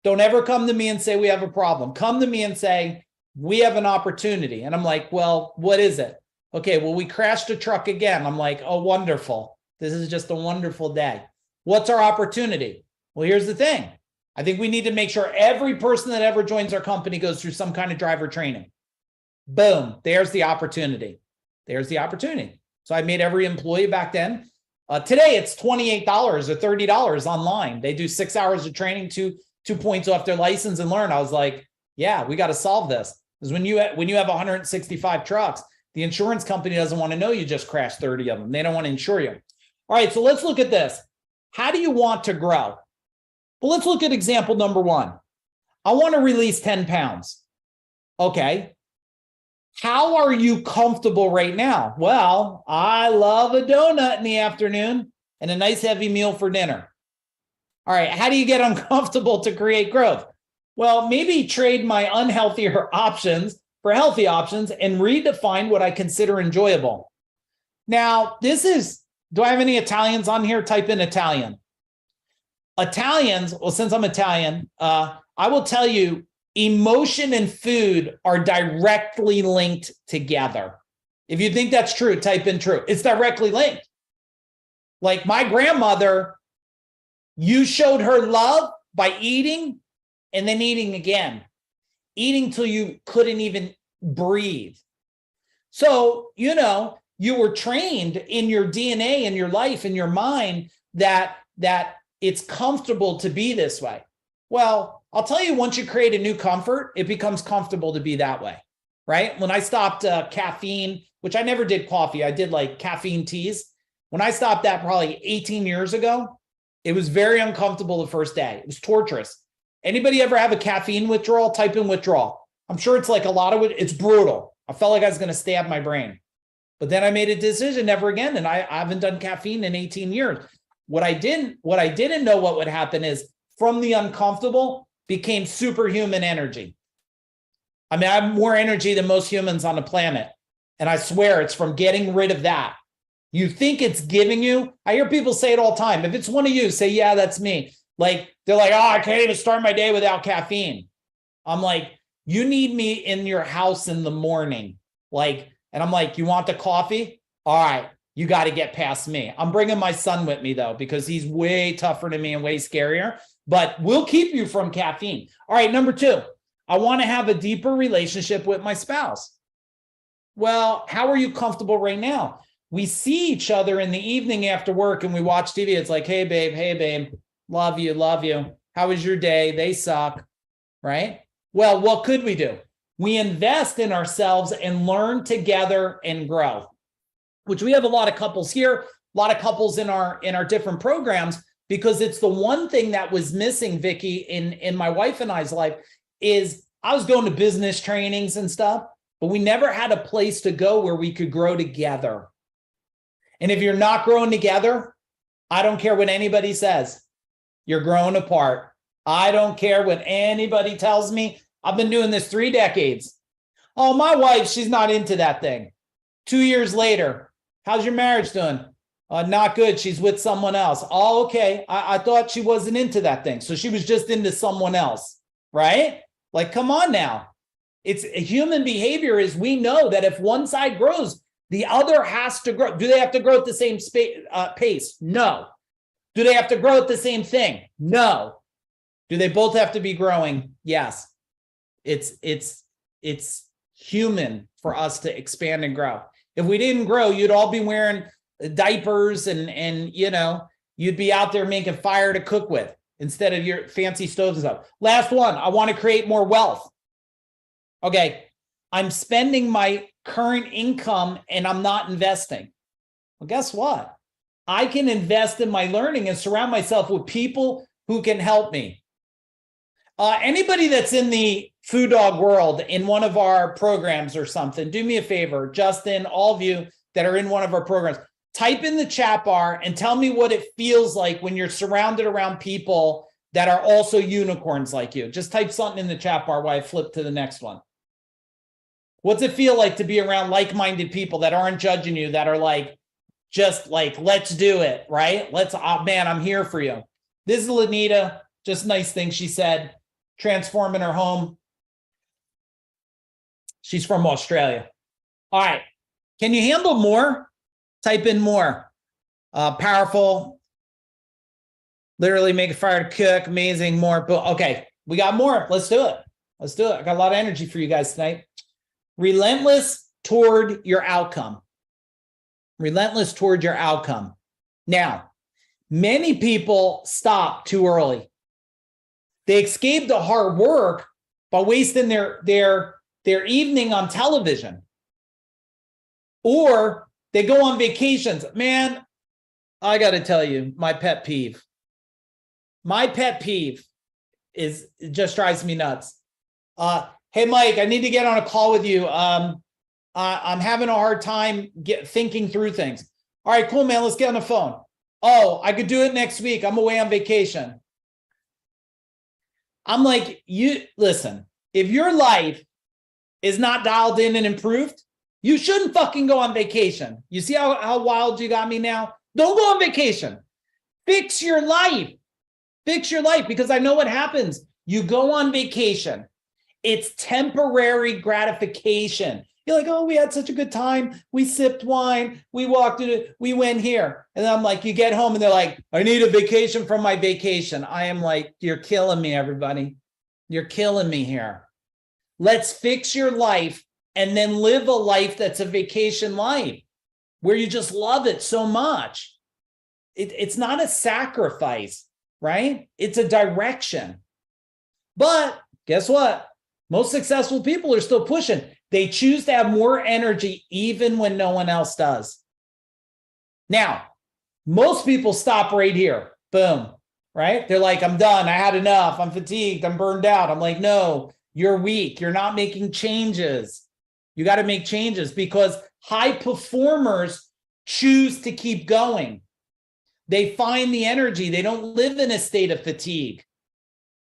don't ever come to me and say we have a problem. Come to me and say, we have an opportunity. And I'm like, well, what is it? Okay, well, we crashed a truck again. I'm like, oh, wonderful. This is just a wonderful day. What's our opportunity? Well, here's the thing. I think we need to make sure every person that ever joins our company goes through some kind of driver training. Boom, there's the opportunity. There's the opportunity. So I made every employee back then. Today, it's $28 or $30 online. They do 6 hours of training, two points off their license and learn. I was like, yeah, we got to solve this. Because when you have 165 trucks, the insurance company doesn't want to know you just crashed 30 of them. They don't want to insure you. All right, so let's look at this. How do you want to grow? Well, let's look at example number 1. I want to release 10 pounds. Okay. How are you comfortable right now? Well, I love a donut in the afternoon and a nice heavy meal for dinner. All right, how do you get uncomfortable to create growth? Well, maybe trade my unhealthier options for healthy options and redefine what I consider enjoyable. Now, do I have any Italians on here? Type in Italian. Italians, well, since I'm Italian, I will tell you, emotion and food are directly linked together. If you think that's true, type in true. It's directly linked. Like my grandmother, you showed her love by eating and then eating again, eating till you couldn't even breathe. So, you were trained in your DNA, in your life, in your mind that it's comfortable to be this way. Well, I'll tell you, once you create a new comfort, it becomes comfortable to be that way, right? When I stopped caffeine, which I never did coffee, I did like caffeine teas. When I stopped that probably 18 years ago, it was very uncomfortable the first day. It was torturous. Anybody ever have a caffeine withdrawal? Type in withdrawal. I'm sure it's like a lot of it. It's brutal. I felt like I was going to stab my brain. But then I made a decision never again. And I haven't done caffeine in 18 years. What I didn't know what would happen is from the uncomfortable became superhuman energy. I mean, I have more energy than most humans on the planet. And I swear it's from getting rid of that. You think it's giving you, I hear people say it all the time. If it's one of you, say, yeah, that's me. Like, they're like, oh, I can't even start my day without caffeine. I'm like, you need me in your house in the morning. Like, and I'm like, you want the coffee? All right, you got to get past me. I'm bringing my son with me though, because he's way tougher than me and way scarier, but we'll keep you from caffeine. All right, number 2, I want to have a deeper relationship with my spouse. Well, how are you comfortable right now? We see each other in the evening after work and we watch TV. It's like, hey, babe, love you. How was your day? They suck, right? Well, what could we do? We invest in ourselves and learn together and grow, which we have a lot of couples here, a lot of couples in our different programs, because it's the one thing that was missing, Vicky, in my wife and I's life is I was going to business trainings and stuff, but we never had a place to go where we could grow together. And if you're not growing together, I don't care what anybody says. You're growing apart. I don't care what anybody tells me. I've been doing this 3 decades. Oh, my wife, she's not into that thing. 2 years later, how's your marriage doing? Not good. She's with someone else. Oh, okay. I thought she wasn't into that thing. So she was just into someone else, right? Like, come on now. It's human behavior is we know that if one side grows, the other has to grow. Do they have to grow at the same pace? No. Do they have to grow at the same thing? No. Do they both have to be growing? Yes. It's human for us to expand and grow. If we didn't grow, you'd all be wearing diapers and you'd be out there making fire to cook with instead of your fancy stoves and stuff. Last one, I want to create more wealth. Okay, I'm spending my current income and I'm not investing. Well, guess what? I can invest in my learning and surround myself with people who can help me. Anybody that's in the Food Dog world in one of our programs or something, do me a favor, Justin, all of you that are in one of our programs, type in the chat bar and tell me what it feels like when you're surrounded around people that are also unicorns like you. Just type something in the chat bar while I flip to the next one. What's it feel like to be around like-minded people that aren't judging you, that are like, just like, let's do it, right? Man, I'm here for you. This is Lanita, just nice thing she said, transforming her home. She's from Australia. All right. Can you handle more? Type in more. Powerful. Literally make a fire to cook. Amazing. More. Okay. We got more. Let's do it. Let's do it. I got a lot of energy for you guys tonight. Relentless toward your outcome. Relentless toward your outcome. Now, many people stop too early. They escape the hard work by wasting their evening on television. Or they go on vacations. Man, I got to tell you, my pet peeve. My pet peeve is, it just drives me nuts. Hey, Mike, I need to get on a call with you. I'm having a hard time thinking through things. All right, cool, man. Let's get on the phone. Oh, I could do it next week. I'm away on vacation. I'm like, listen, if your life is not dialed in and improved, you shouldn't fucking go on vacation. You see how wild you got me now? Don't go on vacation. Fix your life. Fix your life, because I know what happens. You go on vacation. It's temporary gratification. You're like, oh, we had such a good time. We sipped wine. We walked in, we went here. And I'm like, you get home and they're like, I need a vacation from my vacation. I am like, you're killing me, everybody. You're killing me here. Let's fix your life and then live a life that's a vacation life where you just love it so much. It's not a sacrifice, right? It's a direction. But guess what? Most successful people are still pushing. They choose to have more energy even when no one else does. Now, most people stop right here. Boom, right? They're like, I'm done. I had enough. I'm fatigued. I'm burned out. I'm like, no, you're weak. You're not making changes. You got to make changes, because high performers choose to keep going. They find the energy. They don't live in a state of fatigue.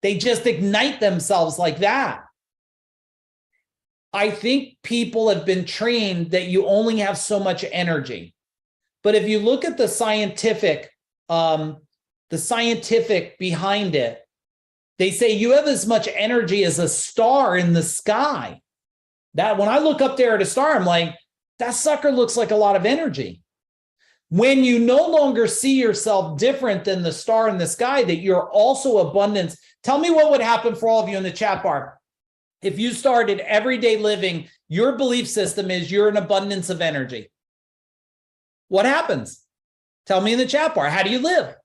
They just ignite themselves like that. I think people have been trained that you only have so much energy. But if you look at the scientific behind it, they say you have as much energy as a star in the sky. That when I look up there at a star, I'm like, that sucker looks like a lot of energy. When you no longer see yourself different than the star in the sky, that you're also abundance. Tell me what would happen for all of you in the chat bar. If you started everyday living, your belief system is you're an abundance of energy. What happens? Tell me in the chat bar. How do you live?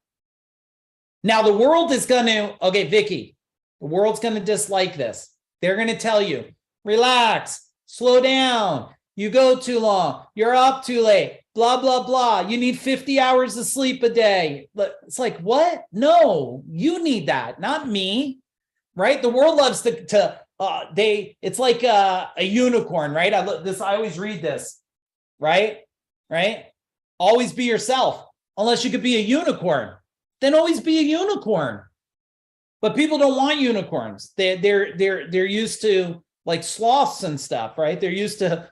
Now, the world is going to, okay, Vicky, the world's going to dislike this. They're going to tell you, relax, slow down. You go too long. You're up too late. Blah, blah, blah. You need 50 hours of sleep a day. It's like, what? No, you need that, not me, right? The world loves it's like a unicorn, right? I always read this, right? Always be yourself, unless you could be a unicorn. Then always be a unicorn. But people don't want unicorns. They're used to like sloths and stuff, right? They're used to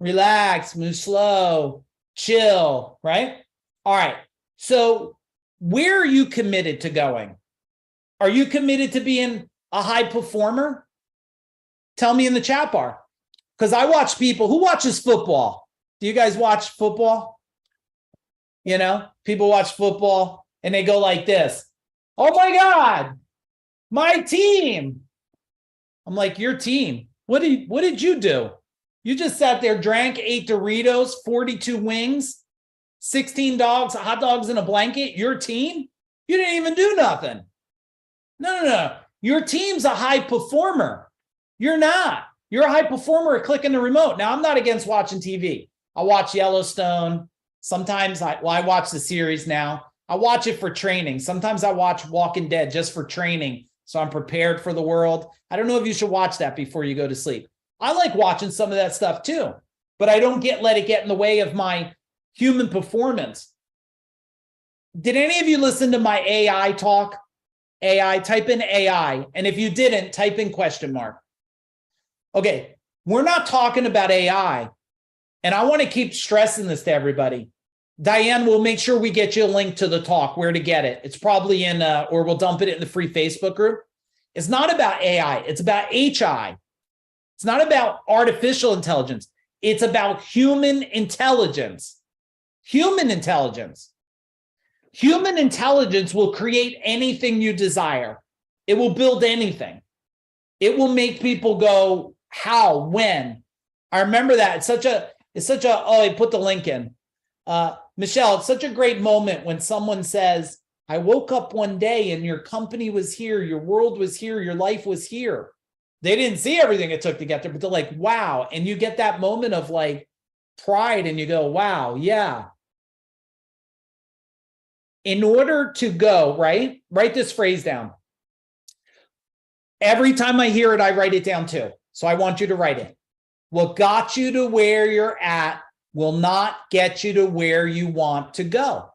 relax, move slow, chill, right? All right. So where are you committed to going? Are you committed to being a high performer? Tell me in the chat bar. Because I watch people. Who watches football? Do you guys watch football? You know, people watch football and they go like this. Oh my God, my team. I'm like, your team. What did you do? You just sat there, drank, ate Doritos, 42 wings, 16 dogs, hot dogs in a blanket, your team, you didn't even do nothing. No. Your team's a high performer. You're not. You're a high performer at clicking the remote. Now, I'm not against watching TV. I watch Yellowstone. Sometimes I watch the series now. I watch it for training. Sometimes I watch Walking Dead just for training, so I'm prepared for the world. I don't know if you should watch that before you go to sleep. I like watching some of that stuff too, but I don't let it get in the way of my human performance. Did any of you listen to my AI talk? AI, type in AI. And if you didn't, type in question mark. Okay, we're not talking about AI. And I want to keep stressing this to everybody. Diane, we'll make sure we get you a link to the talk, where to get it. It's probably in, or we'll dump it in the free Facebook group. It's not about AI. It's about HI. It's not about artificial intelligence. It's about human intelligence. Human intelligence. Human intelligence will create anything you desire. It will build anything. It will make people go, how, when? I remember that. It's such a, oh, I put the link in. Michelle, it's such a great moment when someone says, I woke up one day and your company was here, your world was here, your life was here. They didn't see everything it took to get there, but they're like, wow. And you get that moment of like pride and you go, wow, yeah. In order to go, right? Write this phrase down. Every time I hear it, I write it down too. So I want you to write it. What got you to where you're at will not get you to where you want to go.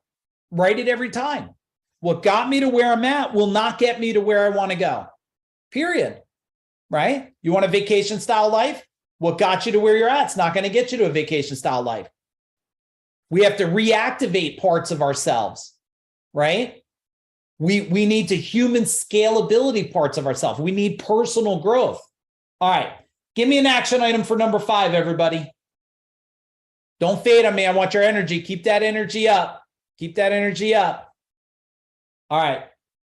Write it every time. What got me to where I'm at will not get me to where I want to go. Period. Right? You want a vacation style life? What got you to where you're at? It's not going to get you to a vacation style life. We have to reactivate parts of ourselves, right? We need to human scalability parts of ourselves. We need personal growth. All right. Give me an action item for number 5, everybody. Don't fade on me. I want your energy. Keep that energy up. Keep that energy up. All right.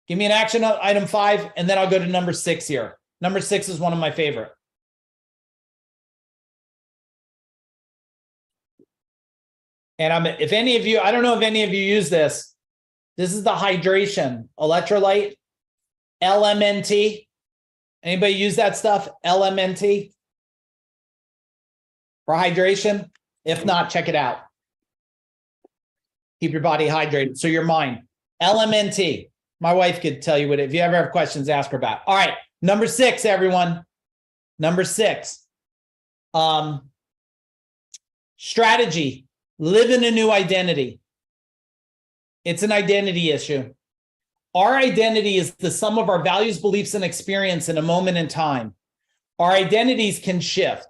Give me an action item 5, and then I'll go to number 6 here. Number 6 is one of my favorite. And if any of you, I don't know if any of you use this. This is the hydration electrolyte, LMNT. Anybody use that stuff? LMNT for hydration? If not, check it out. Keep your body hydrated. So your mind. LMNT. My wife could tell you what, if you ever have questions, ask her about. All right. Number 6, everyone. Number 6. Strategy. Live in a new identity. It's an identity issue. Our identity is the sum of our values, beliefs, and experience in a moment in time. Our identities can shift.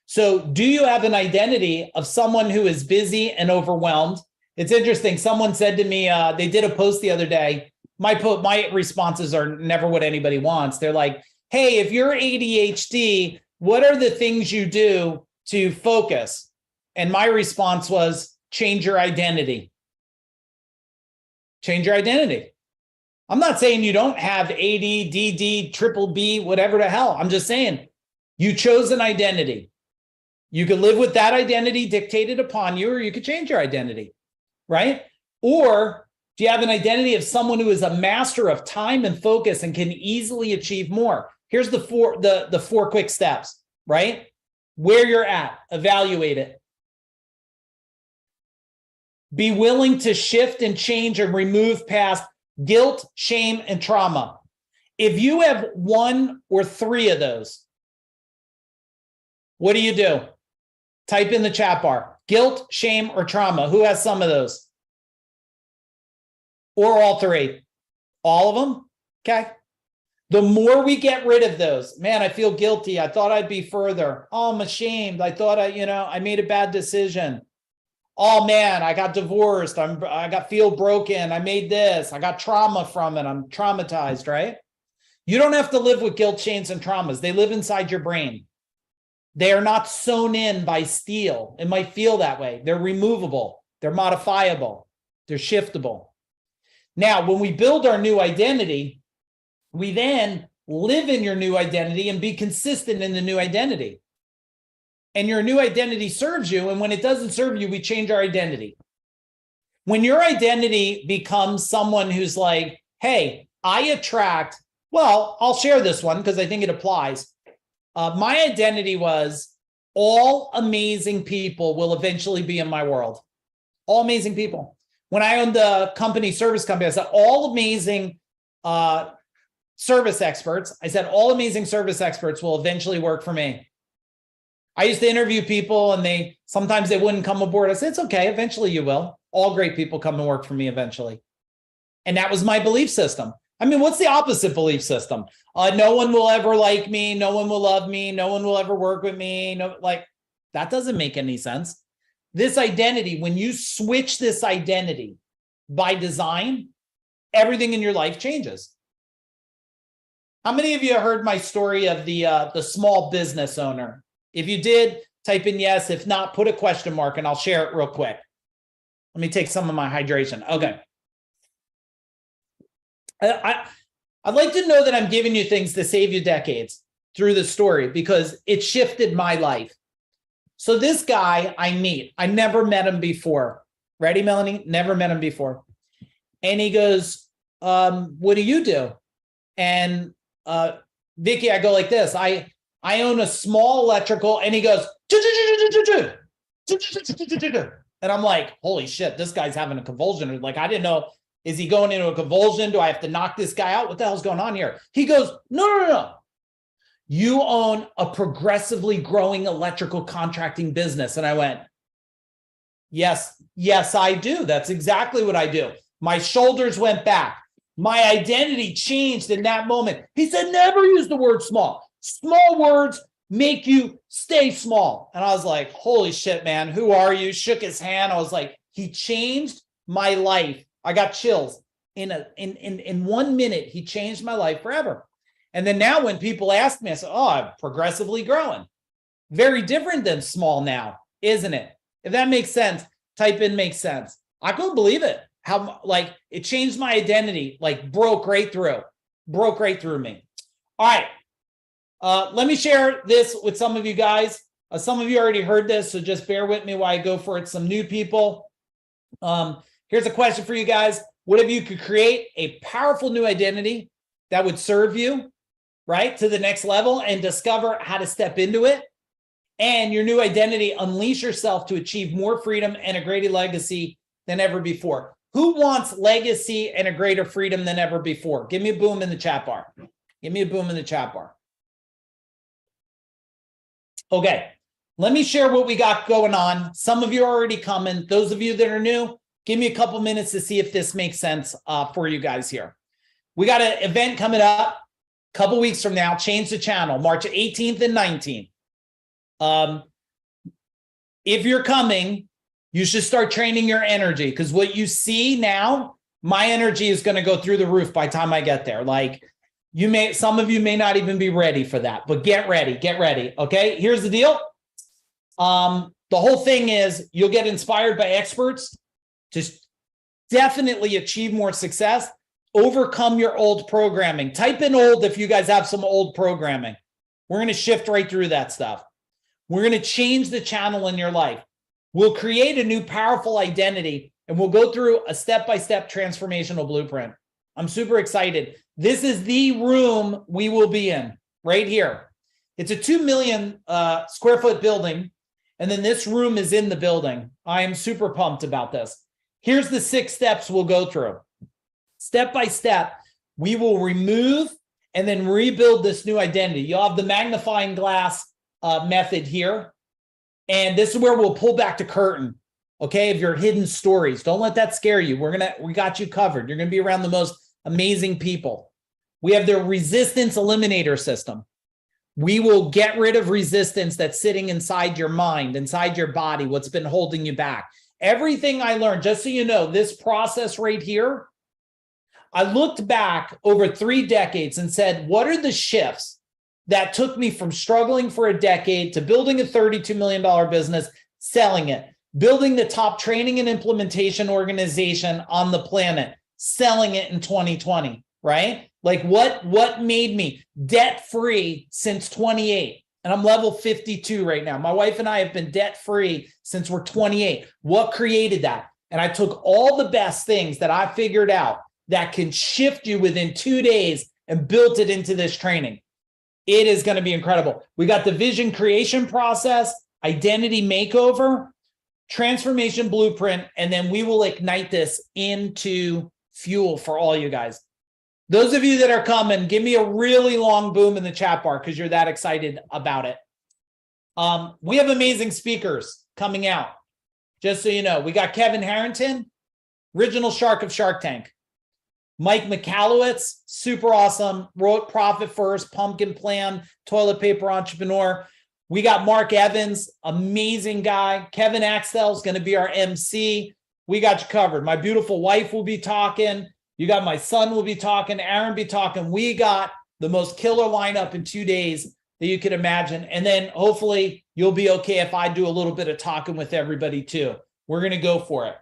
So do you have an identity of someone who is busy and overwhelmed? It's interesting. Someone said to me, they did a post the other day. My responses are never what anybody wants. They're like, hey, if you're ADHD, what are the things you do to focus? And my response was, change your identity. Change your identity. I'm not saying you don't have AD, DD, triple B, whatever the hell. I'm just saying you chose an identity. You can live with that identity dictated upon you, or you could change your identity, right? Or do you have an identity of someone who is a master of time and focus and can easily achieve more? Here's the four quick steps, right? Where you're at, evaluate it. Be willing to shift and change and remove past guilt, shame, and trauma. If you have 1 or 3 of those, what do? Type in the chat bar, guilt, shame, or trauma. Who has some of those? Or all 3? All of them? Okay. The more we get rid of those, man, I feel guilty. I thought I'd be further. Oh, I'm ashamed. I thought I made a bad decision. Oh man, I got divorced. I feel broken. I made this. I got trauma from it. I'm traumatized, right? You don't have to live with guilt, shames, and traumas. They live inside your brain. They are not sewn in by steel. It might feel that way. They're removable. They're modifiable. They're shiftable. Now, when we build our new identity, we then live in your new identity and be consistent in the new identity. And your new identity serves you. And when it doesn't serve you, we change our identity. When your identity becomes someone who's like, hey, I attract, well, I'll share this one because I think it applies. My identity was all amazing people will eventually be in my world. All amazing people. When I owned the service company, I said all amazing service experts. I said all amazing service experts will eventually work for me. I used to interview people and sometimes they wouldn't come aboard. I said, it's okay. Eventually you will. All great people come and work for me eventually. And that was my belief system. I mean, what's the opposite belief system? No one will ever like me. No one will love me. No one will ever work with me. No, like that doesn't make any sense. This identity, when you switch this identity by design, everything in your life changes. How many of you heard my story of the small business owner? If you did, type in yes. If not, put a question mark and I'll share it real quick. Let me take some of my hydration. Okay. I'd like to know that I'm giving you things to save you decades through the story because it shifted my life. So this guy I meet, I never met him before. Ready, Melanie? Never met him before. And he goes, what do you do? And Vicky, I go like this. I own a small electrical, and he goes, and I'm like, holy shit, this guy's having a convulsion. Like, I didn't know, is he going into a convulsion? Do I have to knock this guy out? What the hell's going on here? He goes, no. You own a progressively growing electrical contracting business. And I went, yes, I do. That's exactly what I do. My shoulders went back. My identity changed in that moment. He said, never use the word small. Small words make you stay small. And I was like, holy shit, man, who are you? Shook his hand. I was like, he changed my life. I got chills. In 1 minute, he changed my life forever. And then now when people ask me, I say, oh, I'm progressively growing. Very different than small now, isn't it? If that makes sense, type in makes sense. I couldn't believe it. How like it changed my identity, like broke right through me. All right. Let me share this with some of you guys. Some of you already heard this, so just bear with me while I go for it. Some new people. Here's a question for you guys. What if you could create a powerful new identity that would serve you, right, to the next level and discover how to step into it? And your new identity, unleash yourself to achieve more freedom and a greater legacy than ever before. Who wants legacy and a greater freedom than ever before? Give me a boom in the chat bar. Give me a boom in the chat bar. Okay, let me share what we got going on. Some of you are already coming. Those of you that are new, give me a couple minutes to see if this makes sense for you guys here. We got an event coming up a couple weeks from now. Change the channel, March 18th and 19th. If you're coming, you should start training your energy because what you see now, my energy is going to go through the roof by the time I get there. Like some of you may not even be ready for that, but get ready. Okay. Here's the deal. The whole thing is you'll get inspired by experts to definitely achieve more success, overcome your old programming. Type in old if you guys have some old programming. We're going to shift right through that stuff. We're going to change the channel in your life. We'll create a new powerful identity and we'll go through a step-by-step transformational blueprint. I'm super excited. This is the room we will be in right here. It's a 2 million square foot building. And then this room is in the building. I am super pumped about this. Here's the 6 steps we'll go through. Step by step, we will remove and then rebuild this new identity. You'll have the magnifying glass method here. And this is where we'll pull back the curtain, okay, of your hidden stories. Don't let that scare you. We got you covered. You're going to be around the most amazing people. We have the resistance eliminator system. We will get rid of resistance that's sitting inside your mind, inside your body, what's been holding you back. Everything I learned, just so you know, this process right here, I looked back over 3 decades and said, what are the shifts that took me from struggling for a decade to building a $32 million business, selling it, building the top training and implementation organization on the planet, selling it in 2020, right? Like what made me debt-free since 28? And I'm level 52 right now. My wife and I have been debt-free since we're 28. What created that? and I took all the best things that I figured out that can shift you within 2 days and built it into this training. It is going to be incredible. We got the vision creation process, identity makeover, transformation blueprint, and then we will ignite this into fuel for all you guys. Those of you that are coming, give me a really long boom in the chat bar because you're that excited about it. We have amazing speakers coming out. Just so you know, we got Kevin Harrington, original shark of Shark Tank. Mike Michalowicz, super awesome, wrote Profit First, Pumpkin Plan, Toilet Paper Entrepreneur. We got Mark Evans, amazing guy. Kevin Axtell is going to be our MC. We got you covered. My beautiful wife will be talking. You got my son will be talking. Aaron be talking. We got the most killer lineup in 2 days that you could imagine. And then hopefully you'll be okay if I do a little bit of talking with everybody too. We're going to go for it.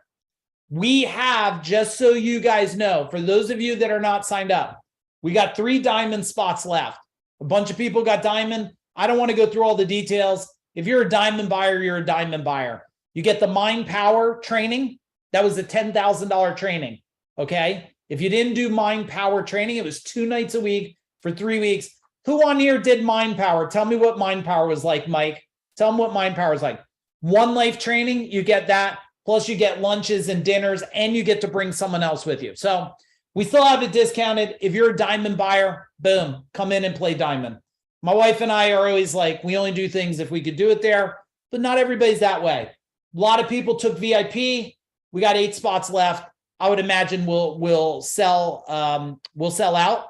We have, just so you guys know, for those of you that are not signed up, we got 3 diamond spots left. A bunch of people got diamond. I don't want to go through all the details. If you're a diamond buyer, you're a diamond buyer. You get the Mind Power training. That was a $10,000 training. Okay. If you didn't do Mind Power training, it was 2 nights a week for 3 weeks. Who on here did Mind Power? Tell me what Mind Power was like, Mike. Tell them what Mind Power is like. One Life training, you get that. Plus you get lunches and dinners, and you get to bring someone else with you. So we still have it discounted. If you're a diamond buyer, boom, come in and play diamond. My wife and I are always like, we only do things if we could do it there, but not everybody's that way. A lot of people took VIP. We got 8 spots left. I would imagine we'll sell out.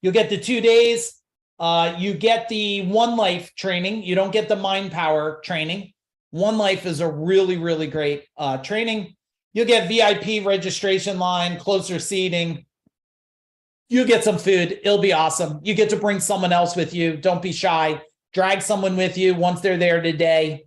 You'll get the 2 days. You get the One Life training. You don't get the Mind Power training. One Life is a really, really great training. You'll get VIP registration line, closer seating. You'll get some food. It'll be awesome. You get to bring someone else with you. Don't be shy. Drag someone with you. Once they're there today,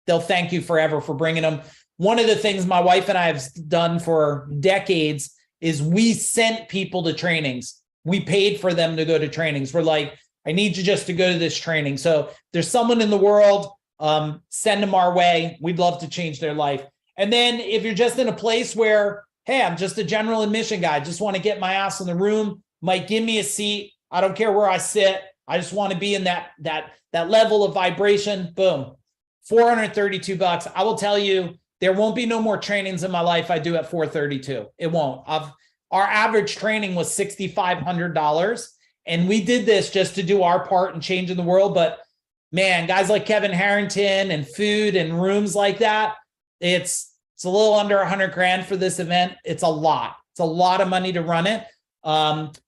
they'll thank you forever for bringing them. One of the things my wife and I have done for decades is we sent people to trainings. We paid for them to go to trainings. We're like, I need you just to go to this training. So there's someone in the world, send them our way. We'd love to change their life. And then if you're just in a place where, hey, I'm just a general admission guy, just want to get my ass in the room, Mike, give me a seat. I don't care where I sit. I just want to be in that level of vibration. Boom. $432. I will tell you, there won't be no more trainings in my life I do at $432. It won't. Our average training was $6,500. And we did this just to do our part in changing the world. But man, guys like Kevin Harrington and food and rooms like that, it's a little under 100 grand for this event. It's a lot. It's a lot of money to run it.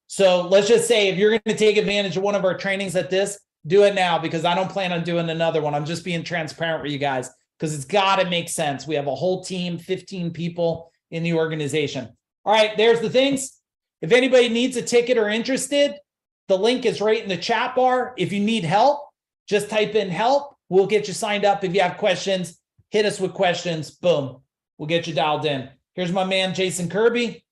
So let's just say if you're going to take advantage of one of our trainings at this, do it now, because I don't plan on doing another one. I'm just being transparent with you guys because it's got to make sense. We have a whole team, 15 people in the organization. All right, there's the things. If anybody needs a ticket or interested, the link is right in the chat bar. If you need help, just type in help. We'll get you signed up. If you have questions, hit us with questions. Boom. We'll get you dialed in. Here's my man, Jason Kirby.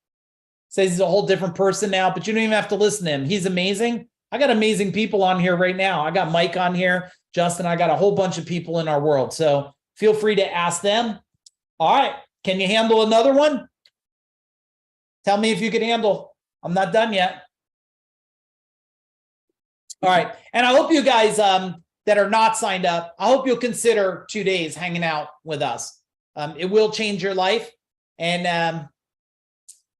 Says he's a whole different person now, but you don't even have to listen to him. He's amazing. I got amazing people on here right now. I got Mike on here, Justin. I got a whole bunch of people in our world. So feel free to ask them. All right. Can you handle another one? Tell me if you can handle. I'm not done yet. All right. And I hope you guys that are not signed up, I hope you'll consider 2 days hanging out with us. It will change your life. And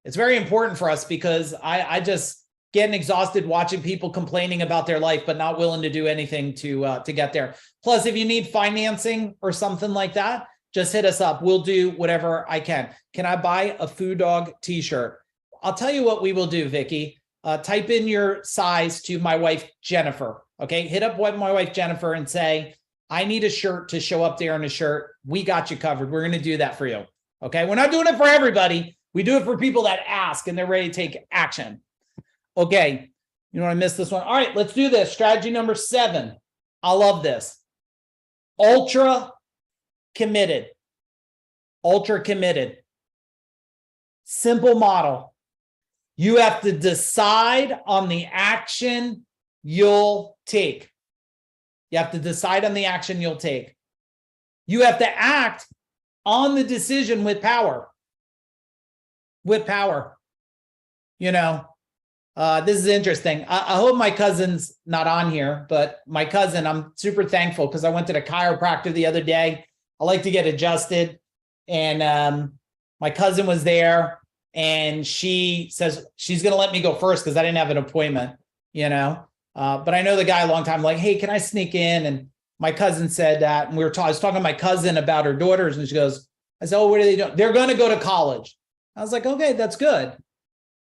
it's very important for us because I just getting exhausted watching people complaining about their life, but not willing to do anything to get there. Plus, if you need financing or something like that, just hit us up. We'll do whatever I can. Can I buy a Food Dog t-shirt? I'll tell you what we will do, Vicky. Type in your size to my wife, Jennifer. Okay. Hit up my wife, Jennifer, and say, I need a shirt to show up there in a shirt. We got you covered. We're going to do that for you. Okay. We're not doing it for everybody. We do it for people that ask and they're ready to take action. Okay. You know what? I missed this one. All right. Let's do this. Strategy number 7. I love this. Ultra committed. Ultra committed. Simple model. You have to decide on the action you'll take. You have to decide on the action you'll take. You have to act on the decision with power. With power. You know, this is interesting. I hope my cousin's not on here, but my cousin, I'm super thankful because I went to the chiropractor the other day. I like to get adjusted. And my cousin was there and she says she's going to let me go first because I didn't have an appointment, you know. But I know the guy a long time, like, hey, can I sneak in? And my cousin said that. And I was talking to my cousin about her daughters. And she goes, I said, oh, what are they doing? They're going to go to college. I was like, okay, that's good.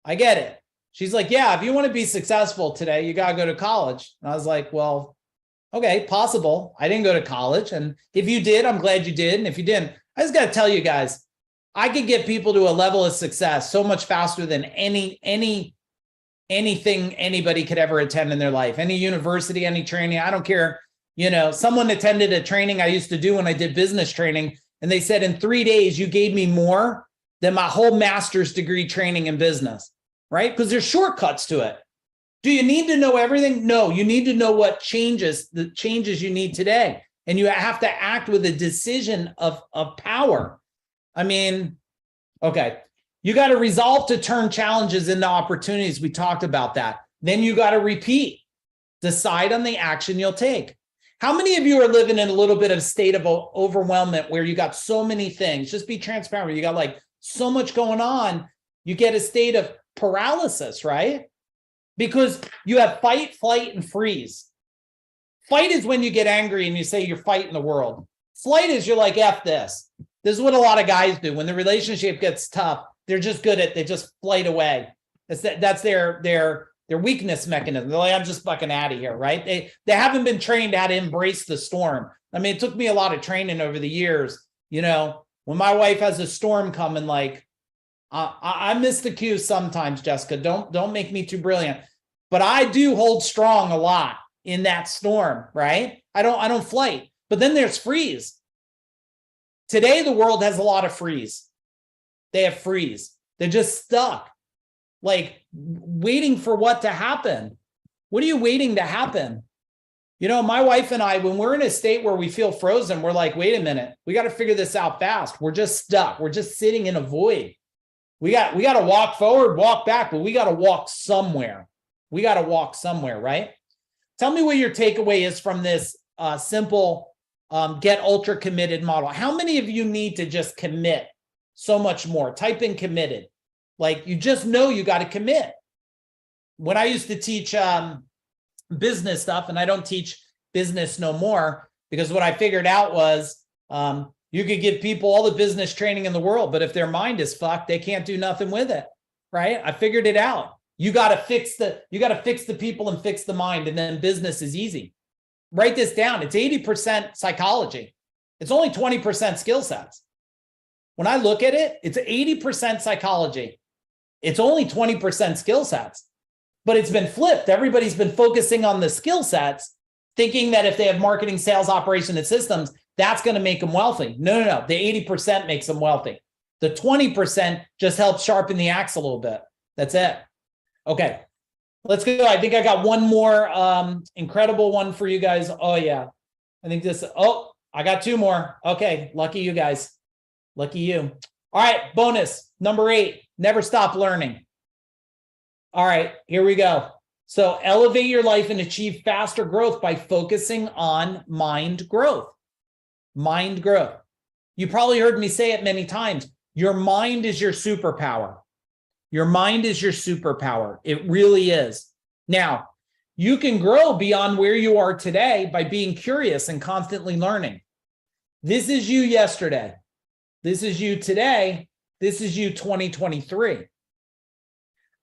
I get it. She's like, yeah, if you want to be successful today, you got to go to college. And I was like, well, okay, possible. I didn't go to college. And if you did, I'm glad you did. And if you didn't, I just got to tell you guys, I could get people to a level of success so much faster than anything anybody could ever attend in their life. Any university, any training, I don't care. You know, someone attended a training I used to do when I did business training, and they said, in 3 days, you gave me more than my whole master's degree training in business, right? Because there's shortcuts to it. Do you need to know everything? No, you need to know what changes, the changes you need today. And you have to act with a decision of power. I mean, okay, you got to resolve to turn challenges into opportunities. We talked about that. Then you got to repeat, decide on the action you'll take. How many of you are living in a little bit of state of overwhelmment where you got so many things? Just be transparent. You got like so much going on. You get a state of paralysis, right? Because you have fight, flight, and freeze. Fight is when you get angry and you say you're fighting the world. Flight is you're like, F this. This is what a lot of guys do. When the relationship gets tough, they're just good at, they just flight away. That's their weakness mechanism. They're like, I'm just fucking out of here, right? They haven't been trained how to embrace the storm. I mean, it took me a lot of training over the years. You know, when my wife has a storm coming, like, I miss the cues sometimes, Jessica. Don't make me too brilliant. But I do hold strong a lot in that storm, right? I don't flight. But then there's freeze. Today, the world has a lot of freeze. They have freeze. They're just stuck, like waiting for what to happen. What are you waiting to happen? You know, my wife and I, when we're in a state where we feel frozen, we're like, wait a minute, we got to figure this out fast. We're just stuck. We're just sitting in a void. We got to walk forward, walk back, but we got to walk somewhere. We got to walk somewhere, right? Tell me what your takeaway is from this simple get ultra committed model. How many of you need to just commit so much more? Type in committed. Like, you just know you got to commit. When I used to teach business stuff, and I don't teach business no more, because what I figured out was you could give people all the business training in the world, but if their mind is fucked, they can't do nothing with it, right? I figured it out. You got to fix the people and fix the mind, and then business is easy. Write this down. It's 80% psychology. It's only 20% skill sets. When I look at it, it's 80% psychology. It's only 20% skill sets. But it's been flipped. Everybody's been focusing on the skill sets, thinking that if they have marketing, sales, operation, and systems, that's going to make them wealthy. No. The 80% makes them wealthy. The 20% just helps sharpen the axe a little bit. That's it. Okay, let's go. I think I got one more incredible one for you guys. Oh, yeah. I think this. Oh, I got two more. Okay, lucky you guys. Lucky you. All right, bonus number 8. Never stop learning. All right, here we go. So elevate your life and achieve faster growth by focusing on mind growth. Mind growth. You probably heard me say it many times. Your mind is your superpower. Your mind is your superpower. It really is. Now, you can grow beyond where you are today by being curious and constantly learning. This is you yesterday. This is you today. This is you 2023.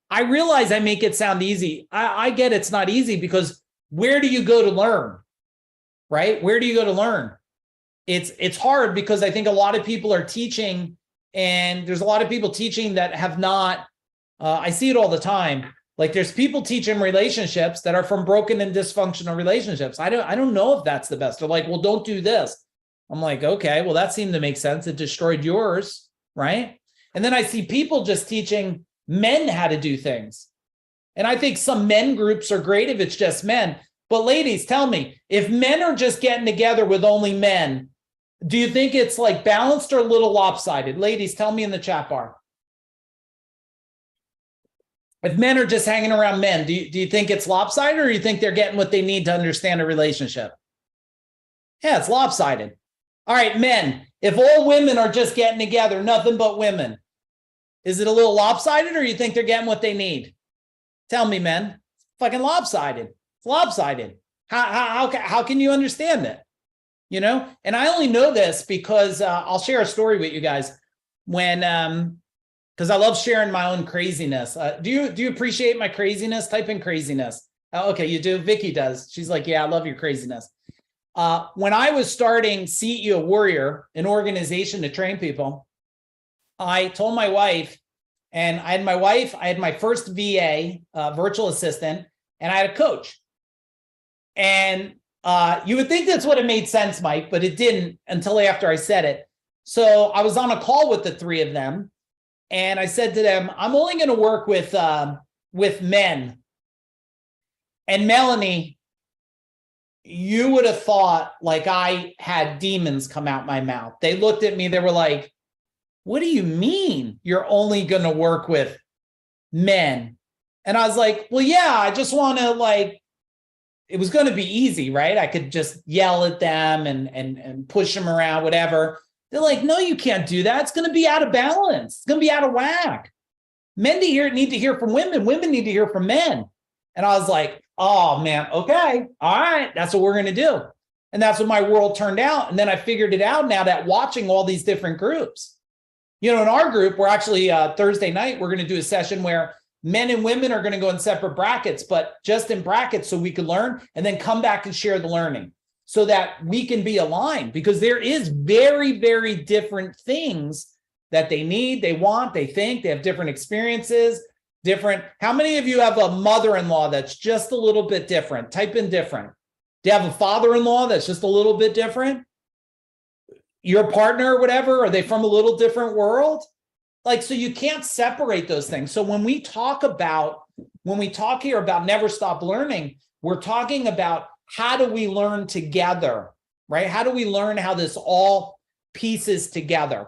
I realize I make it sound easy. I get it's not easy, because where do you go to learn, right? Where do you go to learn? It's hard, because I think a lot of people are teaching, and there's a lot of people teaching that have not, I see it all the time. Like, there's people teaching relationships that are from broken and dysfunctional relationships. I don't know if that's the best. They're like, well, don't do this. I'm like, okay, well, that seemed to make sense. It destroyed yours, right? And then I see people just teaching men how to do things. And I think some men groups are great if it's just men. But ladies, tell me, if men are just getting together with only men, Do you think it's like balanced or a little lopsided? Ladies, tell me in the chat bar. If men are just hanging around men, do you think it's lopsided, or do you think they're getting what they need to understand a relationship? Yeah, it's lopsided. All right, men, if all women are just getting together, nothing but women, is it a little lopsided, or you think they're getting what they need? Tell me, men. It's fucking lopsided. It's lopsided. How can you understand it? You know, and I only know this because I'll share a story with you guys when, because I love sharing my own craziness. Do you appreciate my craziness? Type in craziness. Oh, okay, you do. Vicky does. She's like, yeah, I love your craziness. When I was starting CEO Warrior, an organization to train people, I told my wife, and I had my first VA, virtual assistant, and I had a coach. And you would think that's what it made sense, Mike, but it didn't until after I said it. So I was on a call with the three of them, and I said to them, I'm only going to work with men. And Melanie, you would have thought like I had demons come out my mouth. They looked at me, they were like, what do you mean you're only going to work with men? And I was like, well, yeah, I just want to like, it was going to be easy, right? I could just yell at them and push them around, whatever. They're like, no, you can't do that. It's going to be out of balance. It's going to be out of whack. Men need to hear from women. Women need to hear from men. And I was like, oh man, okay. All right. That's what we're going to do. And that's what my world turned out. And then I figured it out now that watching all these different groups, you know, in our group, we're actually Thursday night, we're going to do a session where men and women are going to go in separate brackets, but just in brackets so we can learn and then come back and share the learning so that we can be aligned, because there is very, very different things that they need, they want, they think, they have different experiences, different. How many of you have a mother-in-law that's just a little bit different? Type in different. Do you have a father-in-law that's just a little bit different? Your partner or whatever, are they from a little different world? Like, so you can't separate those things. So when we talk here about never stop learning, we're talking about how do we learn together, right? How do we learn how this all pieces together?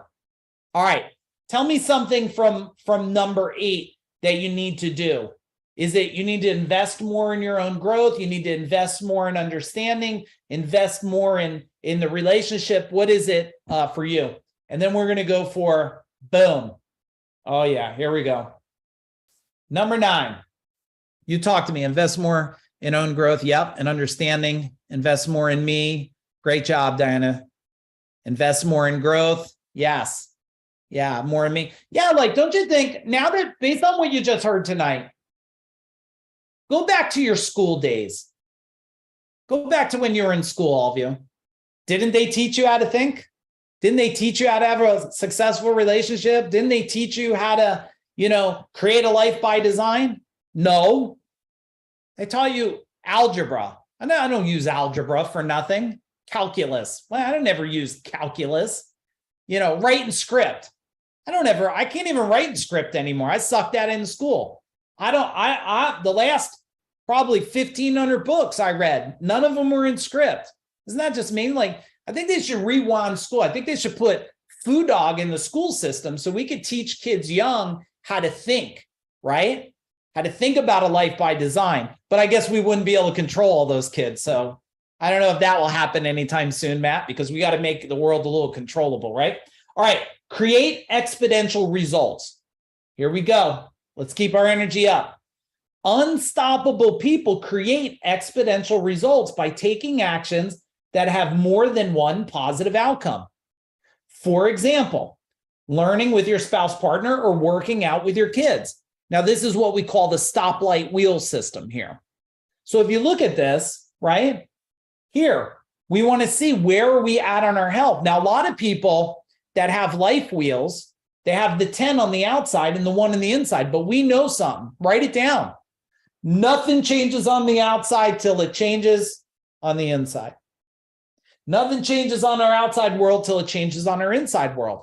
All right, tell me something from number 8 that you need to do. Is it you need to invest more in your own growth? You need to invest more in understanding, invest more in the relationship. What is it for you? And then we're going to go for boom. Oh yeah, here we go. Number 9, you talk to me, invest more in own growth. Yep. And understanding, invest more in me. Great job, Diana. Invest more in growth. Yes. Yeah. More in me. Yeah. Like, don't you think now that based on what you just heard tonight, go back to your school days. Go back to when you were in school, all of you. Didn't they teach you how to think? Didn't they teach you how to have a successful relationship? Didn't they teach you how to, create a life by design? No. They taught you algebra. I don't use algebra for nothing. Calculus. Well, I never used calculus. Writing script. I can't even write in script anymore. I sucked at it in school. The last probably 1,500 books I read, none of them were in script. Isn't that just mean? Like, I think they should rewind school. I think they should put Food Dog in the school system so we could teach kids young how to think, right? How to think about a life by design. But I guess we wouldn't be able to control all those kids. So I don't know if that will happen anytime soon, Matt, because we got to make the world a little controllable, right? All right, create exponential results. Here we go. Let's keep our energy up. Unstoppable people create exponential results by taking actions that have more than one positive outcome. For example, learning with your spouse partner or working out with your kids. Now, this is what we call the stoplight wheel system here. So if you look at this, right here, we want to see where are we at on our health. Now, a lot of people that have life wheels, they have the 10 on the outside and the 1 on the inside, but we know something. Write it down. Nothing changes on the outside till it changes on the inside. Nothing changes on our outside world till it changes on our inside world,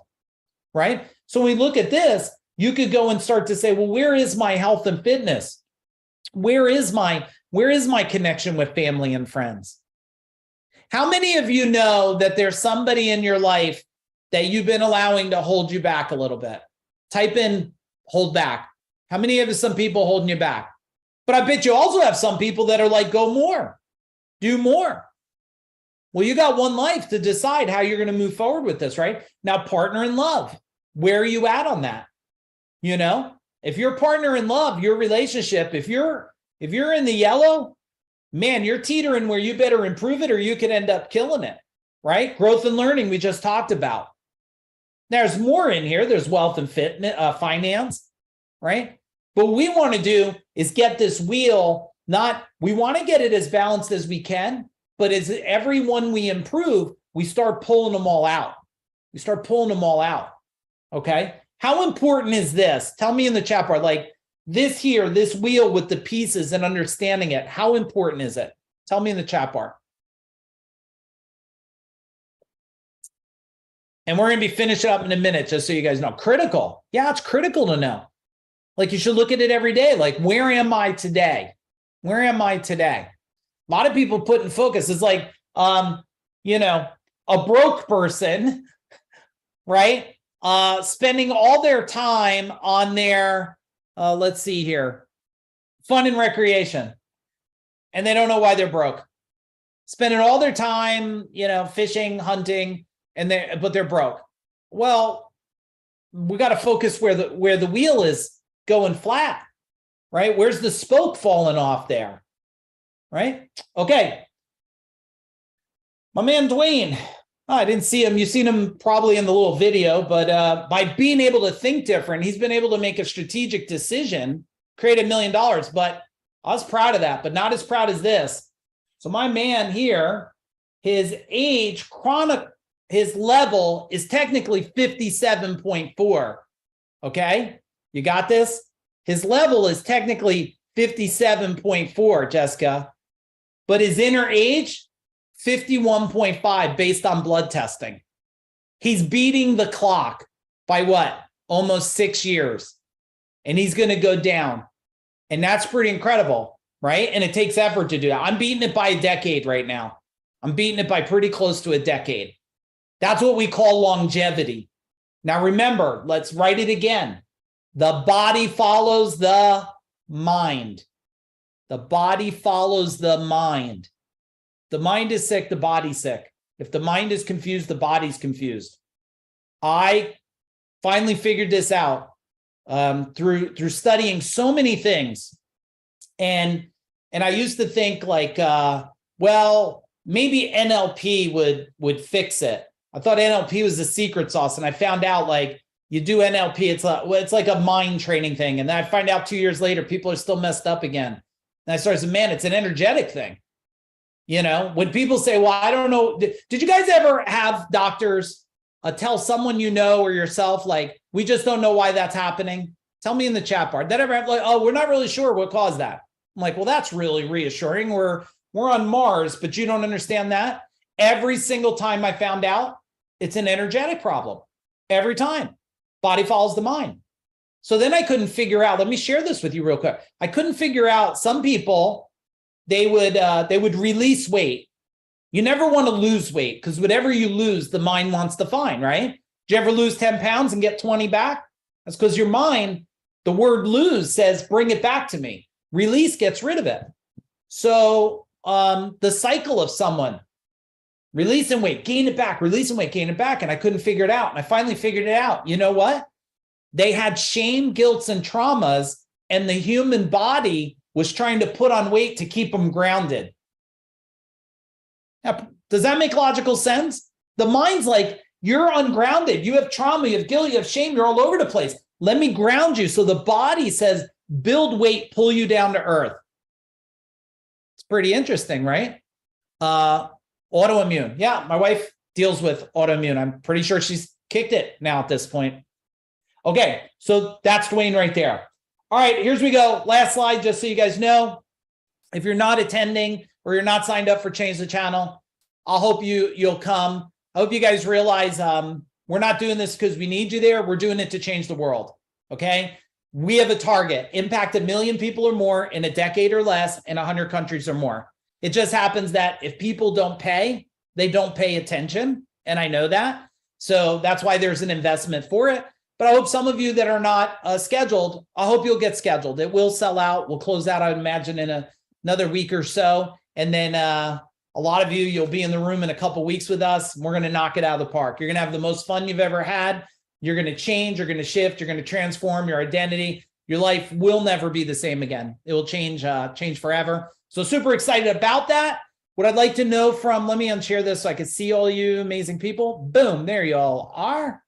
right? So when we look at this, you could go and start to say, well, where is my health and fitness? Where is my connection with family and friends? How many of you know that there's somebody in your life that you've been allowing to hold you back a little bit? Type in hold back. How many of some people holding you back? But I bet you also have some people that are like, go more, do more. Well, you got one life to decide how you're going to move forward with this, right? Now, partner in love, where are you at on that? You know, if you're partner in love, your relationship, if you're in the yellow, man, you're teetering where you better improve it or you could end up killing it, right? Growth and learning, we just talked about. There's more in here. There's wealth and fitness, finance, right? But what we want to do is get this wheel, we want to get it as balanced as we can, but as every one we improve, we start pulling them all out. We start pulling them all out, okay? How important is this? Tell me in the chat bar, like this here, this wheel with the pieces and understanding it, how important is it? Tell me in the chat bar. And we're going to be finishing up in a minute, just so you guys know. Critical. Yeah, it's critical to know. Like you should look at it every day. Like, where am I today? Where am I today? A lot of people put in focus. It's like, you know, a broke person, right? Spending all their time on their, let's see here, fun and recreation. And they don't know why they're broke. Spending all their time, you know, fishing, hunting, but they're broke. Well, we got to focus where the wheel is going flat, right? Where's the spoke falling off there, right? Okay. My man, Dwayne, I didn't see him. You've seen him probably in the little video, but by being able to think different, he's been able to make a strategic decision, create $1 million, but I was proud of that, but not as proud as this. So my man here, his age, his level is technically 57.4. Okay. You got this? His level is technically 57.4, Jessica, but his inner age, 51.5 based on blood testing. He's beating the clock by what? Almost 6 years. And he's going to go down. And that's pretty incredible, right? And it takes effort to do that. I'm beating it by a decade right now. I'm beating it by pretty close to a decade. That's what we call longevity. Now, remember, let's write it again. The body follows the mind. The body follows the mind. The mind is sick, the body's sick. If the mind is confused, the body's confused. I finally figured this out through studying so many things. And I used to think like, well, maybe NLP would fix it. I thought NLP was the secret sauce, and I found out like you do NLP, it's like a mind training thing. And then I find out 2 years later, people are still messed up again. And I started saying, man, it's an energetic thing. You know, when people say, well, I don't know, did you guys ever have doctors tell someone you know or yourself, like, we just don't know why that's happening? Tell me in the chat bar. That ever have like, oh, we're not really sure what caused that. I'm like, well, that's really reassuring. We're on Mars, but you don't understand that. Every single time I found out, it's an energetic problem. Every time. Body follows the mind. So then I couldn't figure out, let me share this with you real quick. I couldn't figure out, some people, they would release weight. You never want to lose weight because whatever you lose, the mind wants to find, right? Did you ever lose 10 pounds and get 20 back? That's because your mind, the word lose says, bring it back to me. Release gets rid of it. So the cycle of someone releasing weight, gain it back, releasing weight, gain it back. And I couldn't figure it out. And I finally figured it out. You know what? They had shame, guilt, and traumas, and the human body was trying to put on weight to keep them grounded. Now, does that make logical sense? The mind's like, you're ungrounded. You have trauma, you have guilt, you have shame, you're all over the place. Let me ground you. So the body says, build weight, pull you down to earth. It's pretty interesting, right? Autoimmune. Yeah, my wife deals with autoimmune. I'm pretty sure she's kicked it now at this point. Okay, so that's Dwayne right there. All right, here's we go. Last slide, just so you guys know. If you're not attending or you're not signed up for Change the Channel, I'll hope you'll come. I hope you guys realize we're not doing this because we need you there. We're doing it to change the world, okay? We have a target, impact 1 million people or more in a decade or less in 100 countries or more. It just happens that if people don't pay, they don't pay attention. And I know that. So that's why there's an investment for it. But I hope some of you that are not scheduled, I hope you'll get scheduled. It will sell out. We'll close out, I would imagine, in another week or so. And then a lot of you, you'll be in the room in a couple weeks with us. We're going to knock it out of the park. You're going to have the most fun you've ever had. You're going to change. You're going to shift. You're going to transform your identity. Your life will never be the same again. It will change forever. So super excited about that. What I'd like to know from, let me unshare this so I can see all you amazing people. Boom, there you all are.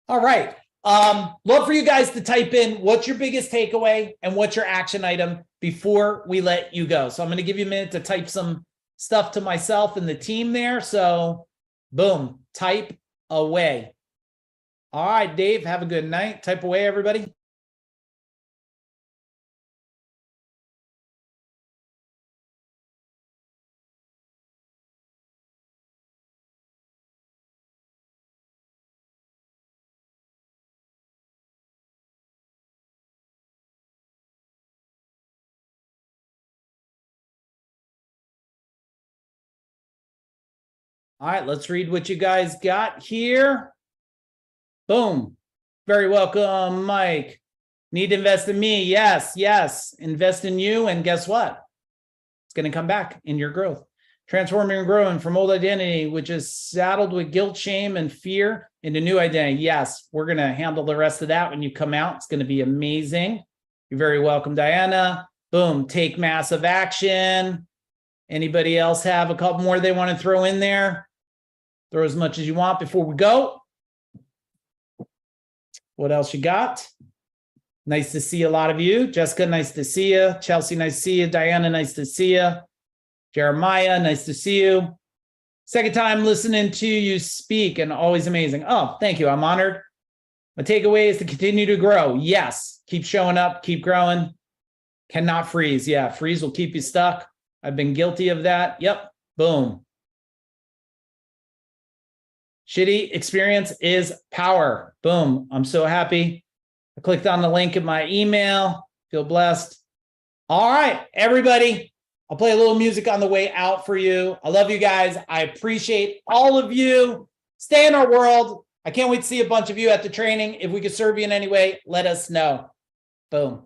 All right. Love for you guys to type in what's your biggest takeaway and what's your action item before we let you go. So I'm going to give you a minute to type some stuff to myself and the team there. So boom, type away. All right, Dave, have a good night. Type away, everybody. All right, let's read what you guys got here. Boom. Very welcome, Mike. Need to invest in me. Yes, yes. Invest in you. And guess what? It's going to come back in your growth. Transforming and growing from old identity, which is saddled with guilt, shame, and fear, into new identity. Yes, we're going to handle the rest of that when you come out. It's going to be amazing. You're very welcome, Diana. Boom. Take massive action. Anybody else have a couple more they want to throw in there? Throw as much as you want before we go. What else you got? Nice to see a lot of you. Jessica, nice to see you. Chelsea, nice to see you. Diana, nice to see you. Jeremiah, nice to see you. Second time listening to you speak and always amazing. Oh, thank you. I'm honored. My takeaway is to continue to grow. Yes. Keep showing up. Keep growing. Cannot freeze. Yeah. Freeze will keep you stuck. I've been guilty of that. Yep. Boom. Shitty experience is power. Boom. I'm so happy. I clicked on the link in my email. Feel blessed. All right, everybody. I'll play a little music on the way out for you. I love you guys. I appreciate all of you. Stay in our world. I can't wait to see a bunch of you at the training. If we could serve you in any way, let us know. Boom.